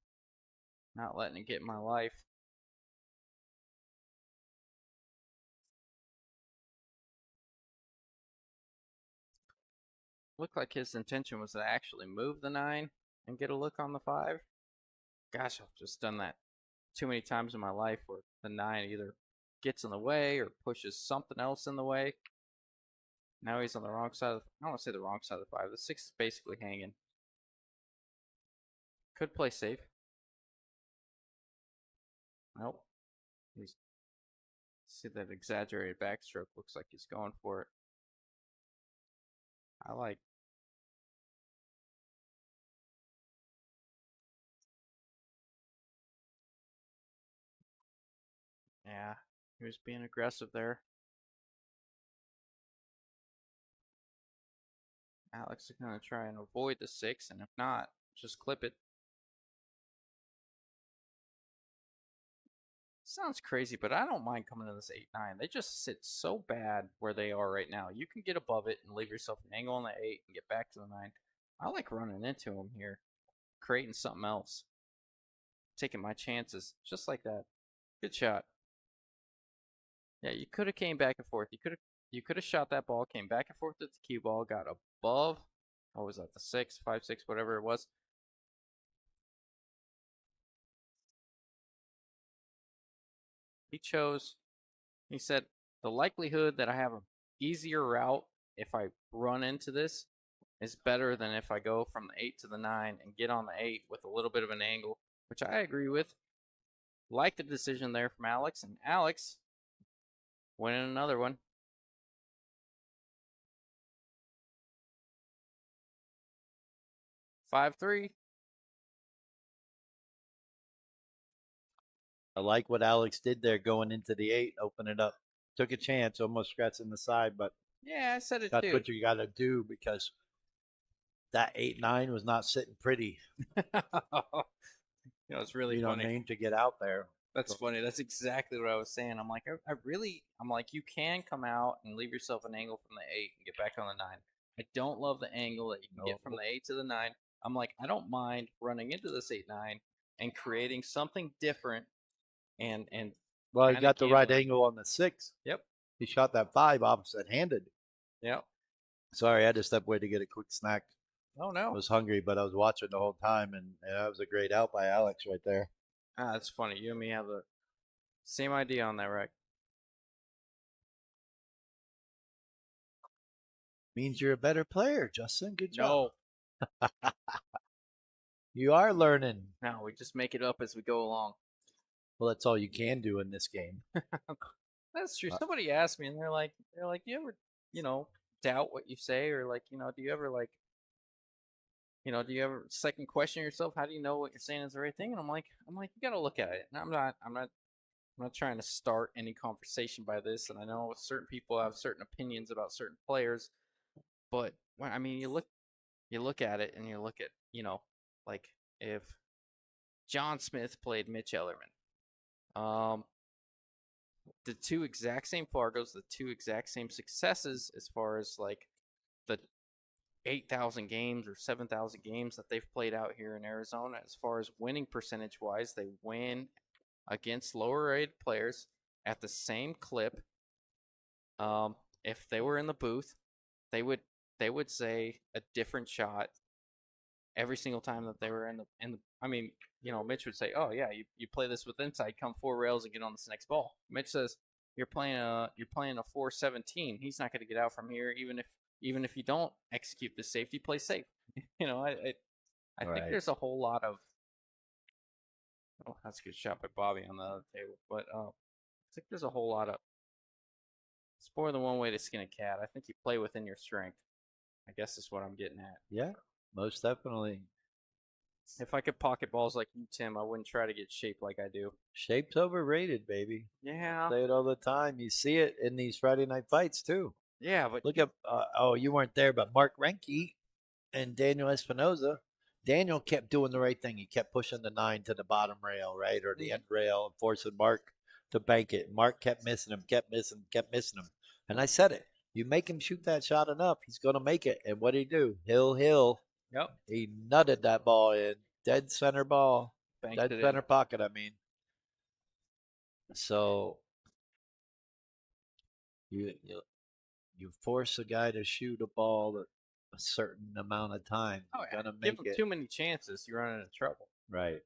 not letting it get in my life. Looked like his intention was to actually move the 9 and get a look on the 5. Gosh, I've just done that too many times in my life where the 9 either gets in the way or pushes something else in the way. Now he's on the wrong side of I don't want to say the wrong side of the 5. The 6 is basically hanging. Could play safe. Nope. He's see that exaggerated backstroke. Looks like he's going for it. I like. Yeah, he was being aggressive there. Alex is going to try and avoid the 6, and if not, just clip it. Sounds crazy, but I don't mind coming to this 8-9. They just sit so bad where they are right now. You can get above it and leave yourself an angle on the 8 and get back to the 9. I like running into them here, creating something else, taking my chances, just like that. Good shot. Yeah, you could have came back and forth. You could have shot that ball, came back and forth with the cue ball, got above. What was that? The 6, 5, 6, whatever it was. He chose. He said the likelihood that I have an easier route if I run into this is better than if I go from the 8 to the 9 and get on the 8 with a little bit of an angle, which I agree with. Like the decision there from Alex, and Alex winning another one. 5-3. I like what Alex did there going into the 8, open it up. Took a chance, almost scratching the side, but Yeah, I said it that's too. what you got to do because that 8-9 was not sitting pretty. It's really You know what funny. I mean? To get out there. That's funny. That's exactly what I was saying. I'm like, I'm like, you can come out and leave yourself an angle from the 8 and get back on the 9. I don't love the angle that you can get from the 8 to the 9. I'm like, I don't mind running into this 8-9 and creating something different and Well, he kind of got the right gambling. angle on the 6. Yep. He shot that 5 opposite handed. Yep. Sorry, I had to step away to get a quick snack. Oh I no. was hungry, but I was watching the whole time, and that was a great out by Alex right there. Ah, that's funny. You and me have the same idea on that, right? Means you're a better player, Justin. Good job. No. You are learning. No, we just make it up as we go along. Well, that's all you can do in this game. That's true. Uh, Somebody asked me, and do you ever, you know, doubt what you say, or like, do you ever like, do you ever second question yourself? How do you know what you're saying is the right thing? And I'm like, you got to look at it. And I'm not trying to start any conversation by this. And I know certain people have certain opinions about certain players, but when I mean, you look at it, and you look at, like if John Smith played Mitch Ellerman, um, the two exact same Fargos, the two exact same successes as far as like the 8,000 games or 7,000 games that they've played out here in Arizona. As far as winning percentage wise, they win against lower rated players at the same clip. If they were in the booth, they would say a different shot every single time that they were in the. I mean, Mitch would say, "Oh yeah, you play this with inside, come 4 rails and get on this next ball." Mitch says, you're playing a 417. He's not going to get out from here, even if you don't execute the safety, play safe. I think right. there's a whole lot of. Oh, that's a good shot by Bobby on the other table, but I think there's a whole lot of. It's more than one way to skin a cat. I think you play within your strength. I guess is what I'm getting at. Yeah, most definitely. If I could pocket balls like you, Tim, I wouldn't try to get shaped like I do. Shape's overrated, baby. Yeah, Say it all the time. You see it in these Friday night fights too. yeah, but Look up. Oh, you weren't there, but Mark Renke and Daniel Espinoza. Daniel kept doing the right thing. He kept pushing the 9 to the bottom rail, right, or the end rail, and forcing Mark to bank it. Mark kept missing him, kept missing him, kept missing him. And I said it. You make him shoot that shot enough, he's going to make it. And what did he do? Hill. yep, He nutted that ball in. Dead center ball. banked Dead it in. center pocket, I mean. So you you force a guy to shoot a ball a certain amount of time. Oh You're yeah, gonna give make them it too many chances, you run into trouble. right.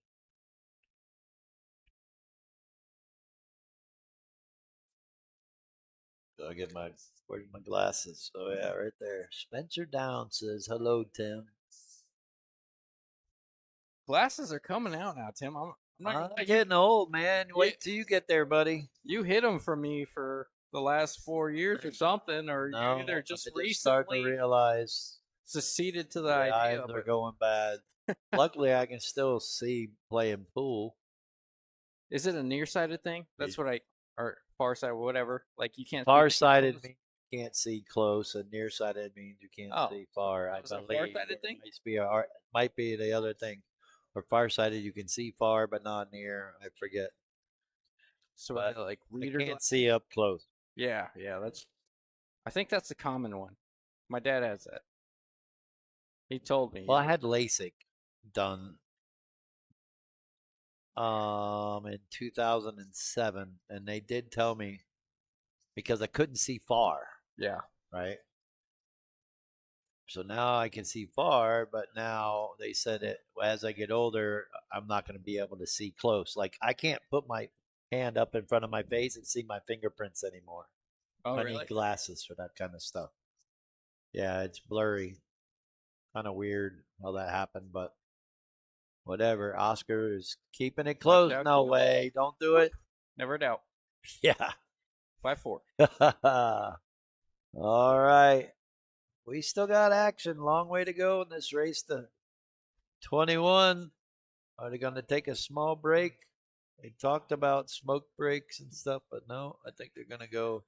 So I get my where's my glasses? Oh yeah, right there. Spencer Down says hello, Tim. Glasses are coming out now, Tim. I'm not gonna I'm lie. getting old, man. You Wait till you get there, buddy. you hit them for me for the last 4 years or something, or you either No, just I just starting to recently realize succeeded to the the eyes idea. are But going bad. Luckily, I can still see playing pool. is it a nearsighted thing? That's what I or farsighted, whatever. Like you can't see anything Far-sighted close. means you can't see close, and nearsighted means you can't Oh, see far. I was it a believe, or farsighted it thing? might be the other thing. Or far-sighted, you can see far but not near. I forget, So but like I reader can't glass. see up close. Yeah, yeah. I think that's the common one. My dad has that. He told me. Well, I had LASIK done in 2007, and they did tell me because I couldn't see far, Yeah. right? So now I can see far, but now they said that as I get older, I'm not going to be able to see close. Like I can't put my hand up in front of my face and see my fingerprints anymore. Oh, I need really? glasses for that kind of stuff. Yeah, it's blurry. Kind of weird how that happened, but whatever. Oscar is keeping it Watch close. out, No Q ball. way. Don't do it. Never a doubt. Yeah. 5-4. All right. We still got action. Long way to go in this race to 21. Are they going to take a small break? They talked about smoke breaks and stuff, but no, I think they're going to go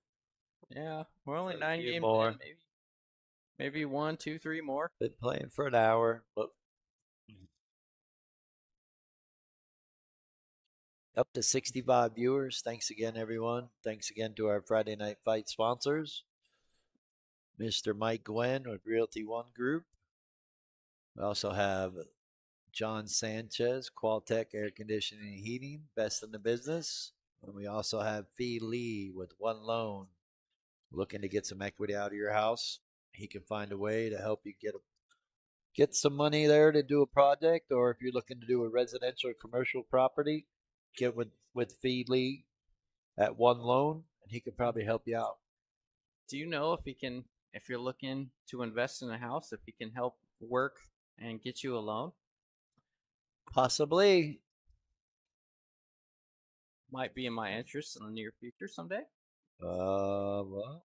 Yeah, we're only a 9 few games more. in. Maybe one, two, three more. Been playing for an hour, but up to 65 viewers. Thanks again, everyone. Thanks again to our Friday Night Fight sponsors, Mr. Mike Gwen with Realty One Group. We also have John Sanchez, Qualtech Air Conditioning and Heating, best in the business. And we also have Fee Lee with One Loan, looking to get some equity out of your house. He can find a way to help you get some money there to do a project, or if you're looking to do a residential or commercial property, get with Fee Lee at One Loan, and he could probably help you out. Do you know if you're looking to invest in a house, if he can help work and get you a loan? Possibly. Might be in my interest in the near future someday. Well,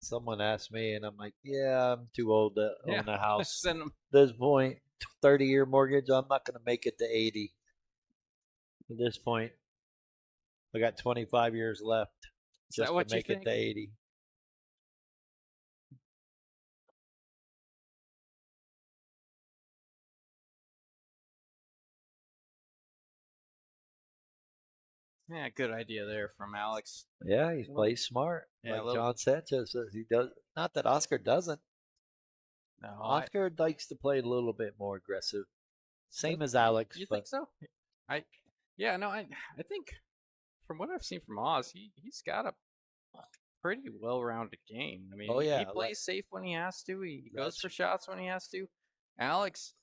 someone asked me, and I'm like, yeah, I'm too old to Yeah, own a house. send them. At this point, 30-year mortgage, I'm not going to make it to 80. At this point, I got 25 years left Is that just to what you make it to think? 80. Yeah, good idea there from Alex. Yeah, he Well, plays smart, yeah, like little. John Sanchez says he does. Not that Oscar doesn't. No, I Oscar likes to play a little bit more aggressive, does same as Alex, you think but so? I yeah, no, I think from what I've seen from Oz, he's got a pretty well-rounded game. I mean, oh he yeah, plays safe when he has to. He goes that's for shots when he has to. Alex,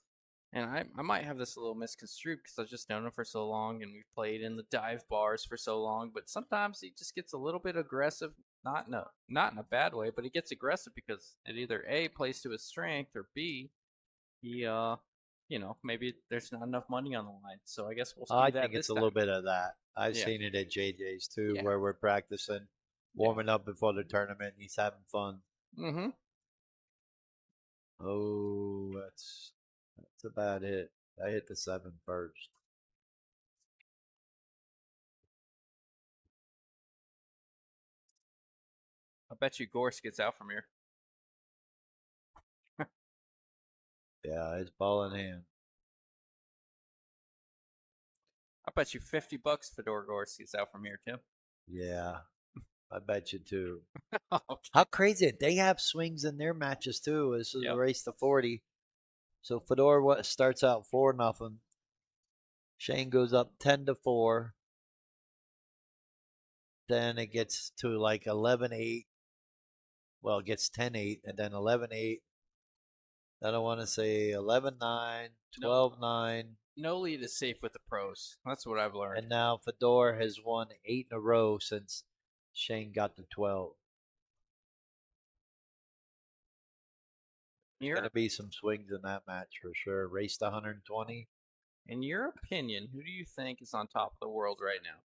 and I might have this a little misconstrued because I've just known him for so long and we've played in the dive bars for so long. But sometimes he just gets a little bit aggressive, not in a bad way, but he gets aggressive because it either A plays to his strength or B he maybe there's not enough money on the line. So I guess we'll I see think that it's this a little time. bit of that. I've Yeah, seen it at JJ's too, yeah, where we're practicing, yeah. warming up before the tournament. He's having fun. Mm-hmm. Oh, that's a bad hit. I hit the seven first. I bet you Gorse gets out from here. Yeah, it's ball in hand. I bet you $50 Fedor Gorse gets out from here too. Yeah, I bet you too. Okay. How crazy! They have swings in their matches too. This is a Yep. race to 40. So Fedor what starts out 4-0. Shane goes up 10-4. Then it gets to like 11-8. Well, it gets 10-8 and then 11-8. Then I want to say 11-9, No, 12-9. no lead is safe with the pros. That's what I've learned. And now Fedor has won 8 in a row since Shane got to 12. There's going to Your be some swings in that match for sure. Race to 120. in your opinion, who do you think is on top of the world right now?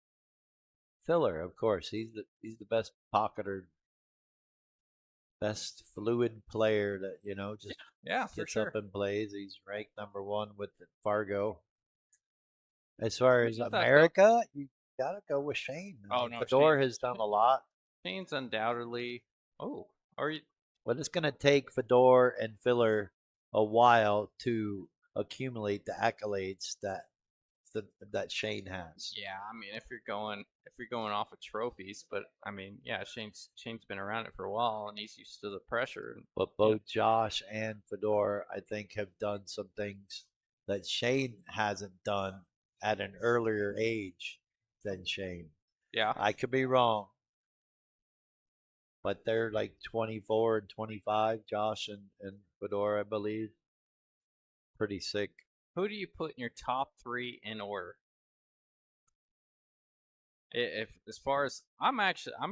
Filler, of course. He's the best pocketer, best fluid player that, Yeah, just yeah, for gets up sure. and plays. He's ranked number one with Fargo. As far But as you thought though. America, you got to go with Shane. I Oh mean, no, Fedor has done a lot. Shane's undoubtedly. Oh, are you? But it's going to take Fedor and Filler a while to accumulate the accolades that Shane has. Yeah, I mean, if you're going off of trophies, but I mean, yeah, Shane's been around it for a while and he's used to the pressure. But You know, both Josh and Fedor, I think, have done some things that Shane hasn't done at an earlier age than Shane. yeah, I could be wrong, but they're like 24 and 25, Josh and Fedor, I believe. Pretty sick. who do you put in your top three in order? If as far as I'm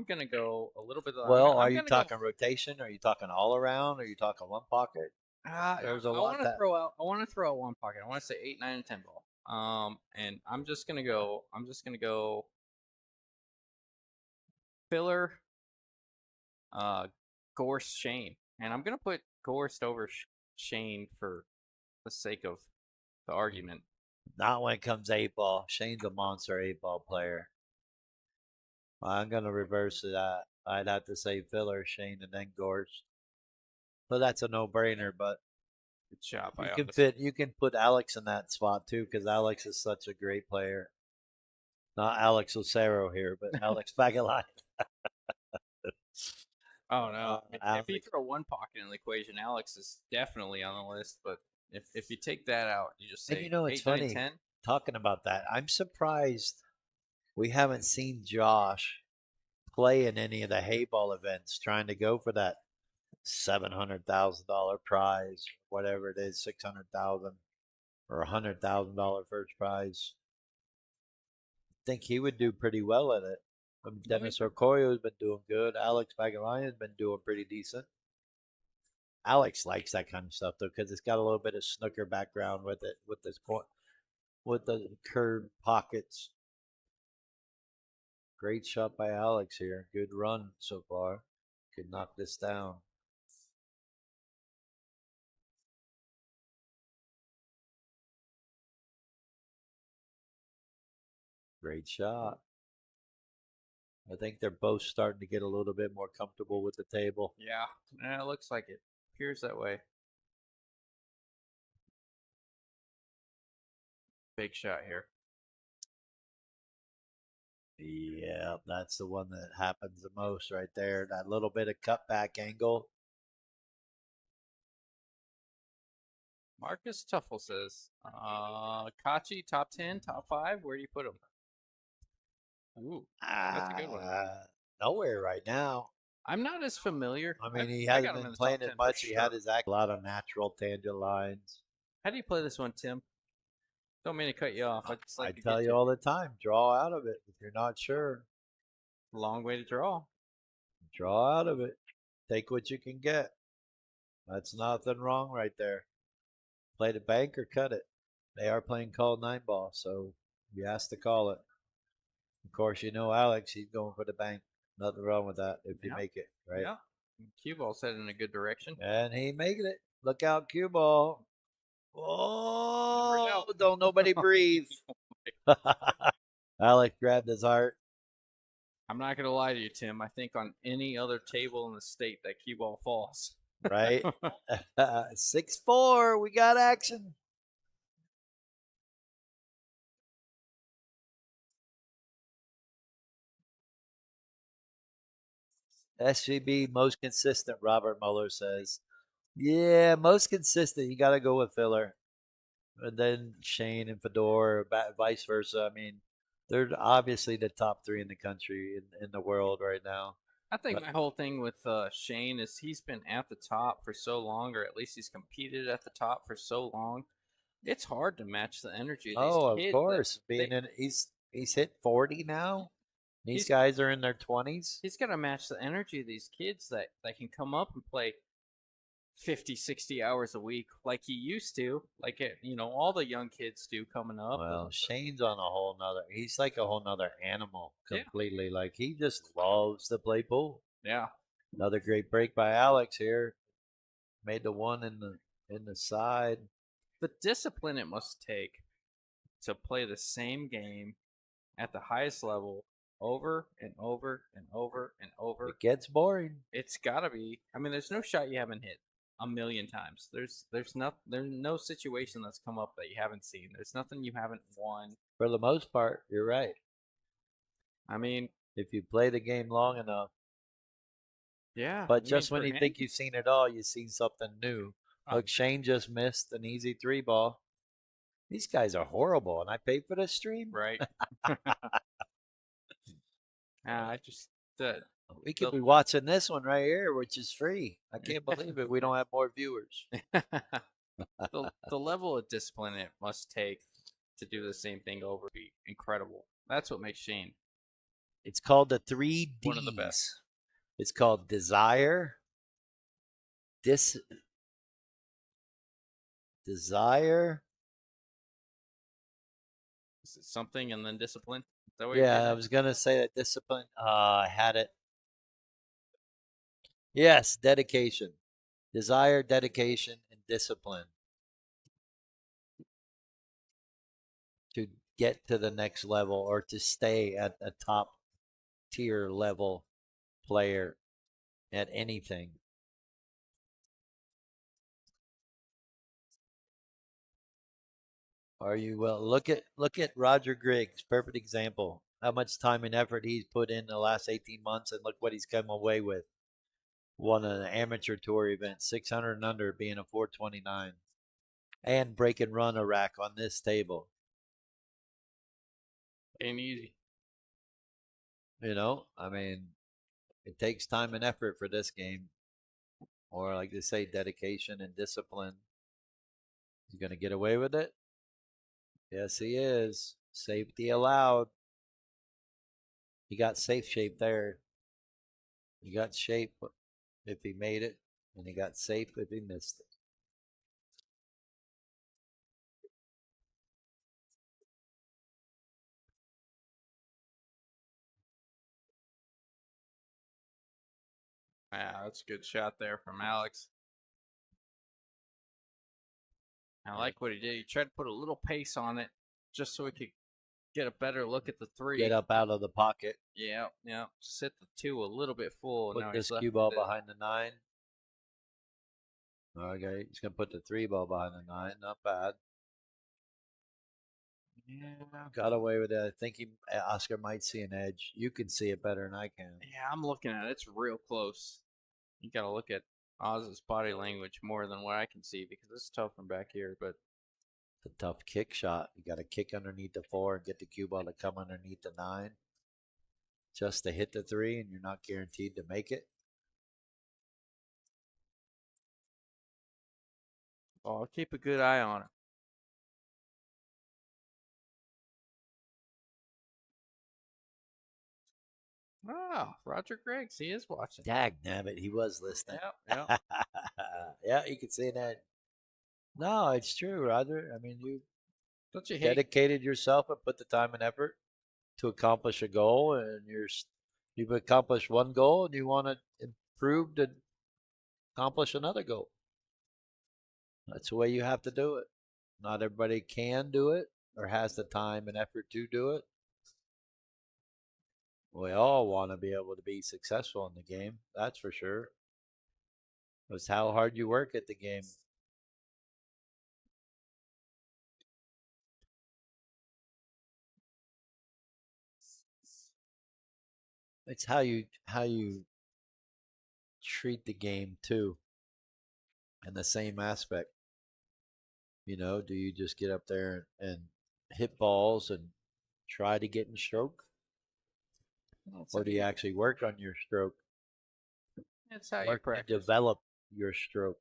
gonna go a little bit. Well, are I'm you gonna go. talking rotation? Are you talking all around? Are you talking one pocket? There's a I lot want to that. throw out. I want to throw out one pocket. I want to say 8, 9, and 10 ball. And I'm just gonna go. I'm just gonna go filler. Uh, Gorst Shane, and I'm gonna put Gorst over Shane for the sake of the argument. Not when it comes to eight ball. Shane's a monster eight ball player. I'm gonna reverse that. I'd have to say filler, Shane, and then Gorge. So that's a no-brainer. But Good job you by can us. fit. You can put Alex in that spot too, because Alex is such a great player. Not Alex Lucero here, but Alex Bagalian. Oh no! If you Alex. throw one pocket in the equation, Alex is definitely on the list. But if you take that out, you just And say it's 8, 9, funny 10. talking about that. I'm surprised we haven't seen Josh play in any of the hay ball events, trying to go for that $700,000 prize, whatever it is, 600,000 or $100,000 first prize. I think he would do pretty well at it. No, he Dennis Okoye has been doing good. Alex Bagalian has been doing pretty decent. Alex likes that kind of stuff though, because it's got a little bit of snooker background with it, with the curved pockets. Great shot by Alex here. Good run so far. Could knock this down. Great shot. I think they're both starting to get a little bit more comfortable with the table. Yeah, it looks like it. Appears that way. Big shot here. Yeah, that's the one that happens the most right there. That little bit of cutback angle. Marcus Tuffle says, Kachi, top 10, top 5? Where do you put him? Ooh, that's a good one. Nowhere right now. I'm not as familiar. I mean, he I hasn't got him in been the playing top as 10 for much. He had sure. his act, a lot of natural tangent lines. How do you play this one, Tim? Don't mean to cut you off. I just I like to tell get you to all the time, draw out of it. If you're not sure, a long way to draw. draw out of it. Take what you can get. That's nothing wrong right there. Play the bank or cut it. They are playing call 9 ball, so you asked to call it. Of course, you know Alex, he's going for the bank. Nothing wrong with that if you Yeah. make it, right? Yeah. Cue ball's headed in a good direction. And he making it. Look out, cue ball. Oh, out. don't nobody breathe. Alex grabbed his heart. I'm not gonna lie to you, Tim. I think on any other table in the state that cue ball falls. Right? 6-4. We got action. SGB most consistent, Robert Mueller says. Yeah, most consistent. You got to go with Filler. And then Shane and Fedor, vice versa. I mean, they're obviously the top 3 in the country, in the world right now. I think my whole thing with Shane is he's been at the top for so long, or at least he's competed at the top for so long. It's hard to match the energy of these Oh, of kids. course. He's hit 40 now. These He's guys are in their 20s. he's got to match the energy of these kids that can come up and play 50, 60 hours a week like he used to, like all the young kids do coming up. Well, Shane's on a whole nother. He's like a whole nother animal Yeah. completely. Like he just loves to play pool. Yeah. Another great break by Alex here. Made the one in the side. The discipline it must take to play the same game at the highest level over and over and over and over. It gets boring. It's got to be. I mean, there's no shot you haven't hit a million times. There's no situation that's come up that you haven't seen. There's nothing you haven't won. For the most part, you're right. I mean, If you play the game long enough. yeah. But just when you think you've seen it all, you've seen something new. Look, Shane just missed an easy 3 ball. These guys are horrible, and I paid for this stream. Right. I just we could be watching this one right here, which is free. I can't believe it. We don't have more viewers. the level of discipline it must take to do the same thing over would be incredible. That's what makes Shane. It's called the 3 Ds. One of the best. It's called desire, desire. Is it something and then discipline? Is that what Yeah, I was gonna say that discipline. I had it. Yes, dedication, desire, dedication, and discipline to get to the next level or to stay at a top tier level player at anything. Are you well? Look at Roger Griggs, perfect example. How much time and effort he's put in the last 18 months, and look what he's come away with. Won an amateur tour event, 600 and under, being a 429, and break and run a rack on this table. Ain't easy. I mean, it takes time and effort for this game, or like they say, dedication and discipline. He's gonna get away with it. Yes, he is. Safety allowed. He got safe shape there. He got shape if he made it, and he got safe if he missed it. Yeah, that's a good shot there from Alex. I like what he did. He tried to put a little pace on it just so he could get a better look at the Get three. up out of the pocket. Yeah, yeah. Just hit the two a little bit full. Put Now this he's left cue with ball it. behind the 9. Okay, he's gonna put the 3 ball behind the 9. Not bad. Yeah, got away with it. I think Oscar might see an edge. You can see it better than I can. Yeah, I'm looking at it. It's real close. You got to look at Oz's body language more than what I can see because it's tough from back here. But It's a tough kick shot. You got to kick underneath the 4 and get the cue ball to come underneath the 9 just to hit the 3, and you're not guaranteed to make it. I'll keep a good eye on it. Oh, Roger Greggs, he is watching. Dag nabbit, he was listening. Yeah, yeah. Yeah, you can see that. No, it's true, Roger. I mean, you Don't you hate? dedicated yourself and put the time and effort to accomplish a goal, and you've accomplished one goal, and you want to improve to accomplish another goal. That's the way you have to do it. Not everybody can do it or has the time and effort to do it. We all want to be able to be successful in the game, that's for sure. It's how hard you work at the game. It's how you treat the game too, in the same aspect. Do you just get up there and hit balls and try to get in stroke, or do you actually work on your stroke? It's how you Work to practice. develop your stroke.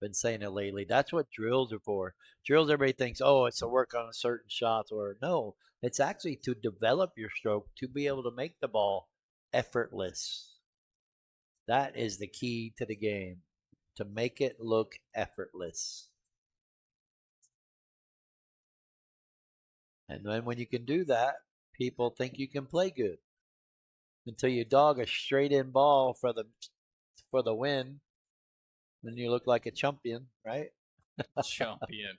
Been saying it lately. That's what drills are for. Drills, everybody thinks, oh, it's to work on a certain shots, or no, it's actually to develop your stroke to be able to make the ball effortless. That is the key to the game, to make it look effortless. And then when you can do that, people think you can play good. Until you dog a straight in ball for the win, then you look like a champion, right? Champion.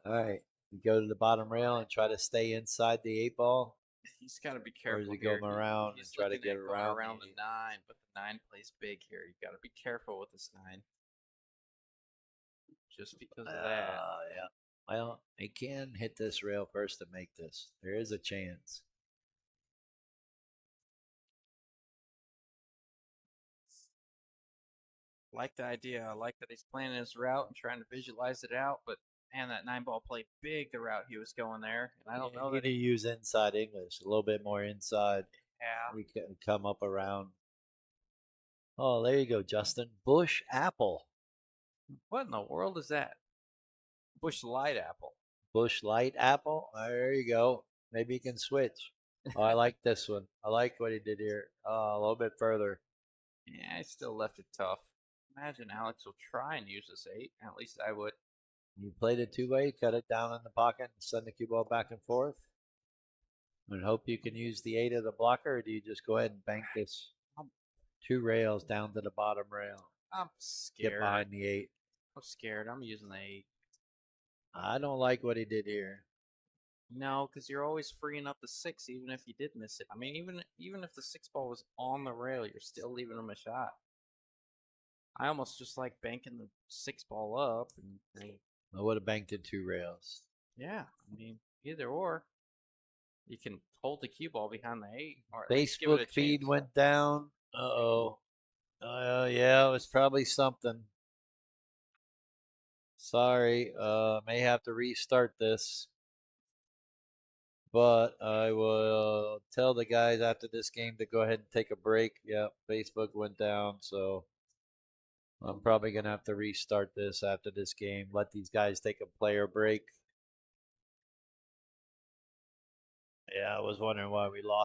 All right. You go to the bottom rail and try to stay inside the 8 ball. He's got to be Or careful does he here. go around He's and try to looking get at going around around the 9, but the 9 plays big here. You got to be careful with this 9. Just because of that. Yeah. Well, he can hit this rail first to make this. There is a chance. Like the idea. I like that he's planning his route and trying to visualize it out, but man, that 9 ball played big the route he was going there. And I don't know that he use inside English, a little bit more inside. Yeah. We can come up around. Oh, there you go, Justin. Bush apple. What in the world is that? Bush light apple. Bush light apple. There you go. Maybe you can switch. Oh, I like this one. I like what he did here. Oh, a little bit further. Yeah, I still left it tough. Imagine Alex will try and use this 8. At least I would. You played it 2-way, cut it down in the pocket, and send the cue ball back and forth. And hope you can use the 8 of the blocker, or do you just go ahead and bank this 2 rails down to the bottom rail? I'm scared. Get behind the 8. I'm scared. I'm using the 8. I don't like what he did here. No, because you're always freeing up the 6, even if you did miss it. I mean, even if the 6 ball was on the rail, you're still leaving him a shot. I almost just like banking the 6 ball up. I would have banked it 2 rails. Yeah, I mean, either or. You can hold the cue ball behind the 8. Or Facebook feed went down. Uh-oh. Yeah, it was probably something. Sorry. May have to restart this. But I will tell the guys after this game to go ahead and take a break. Yeah, Facebook went down, so I'm probably going to have to restart this after this game. Let these guys take a player break. Yeah, I was wondering why we lost.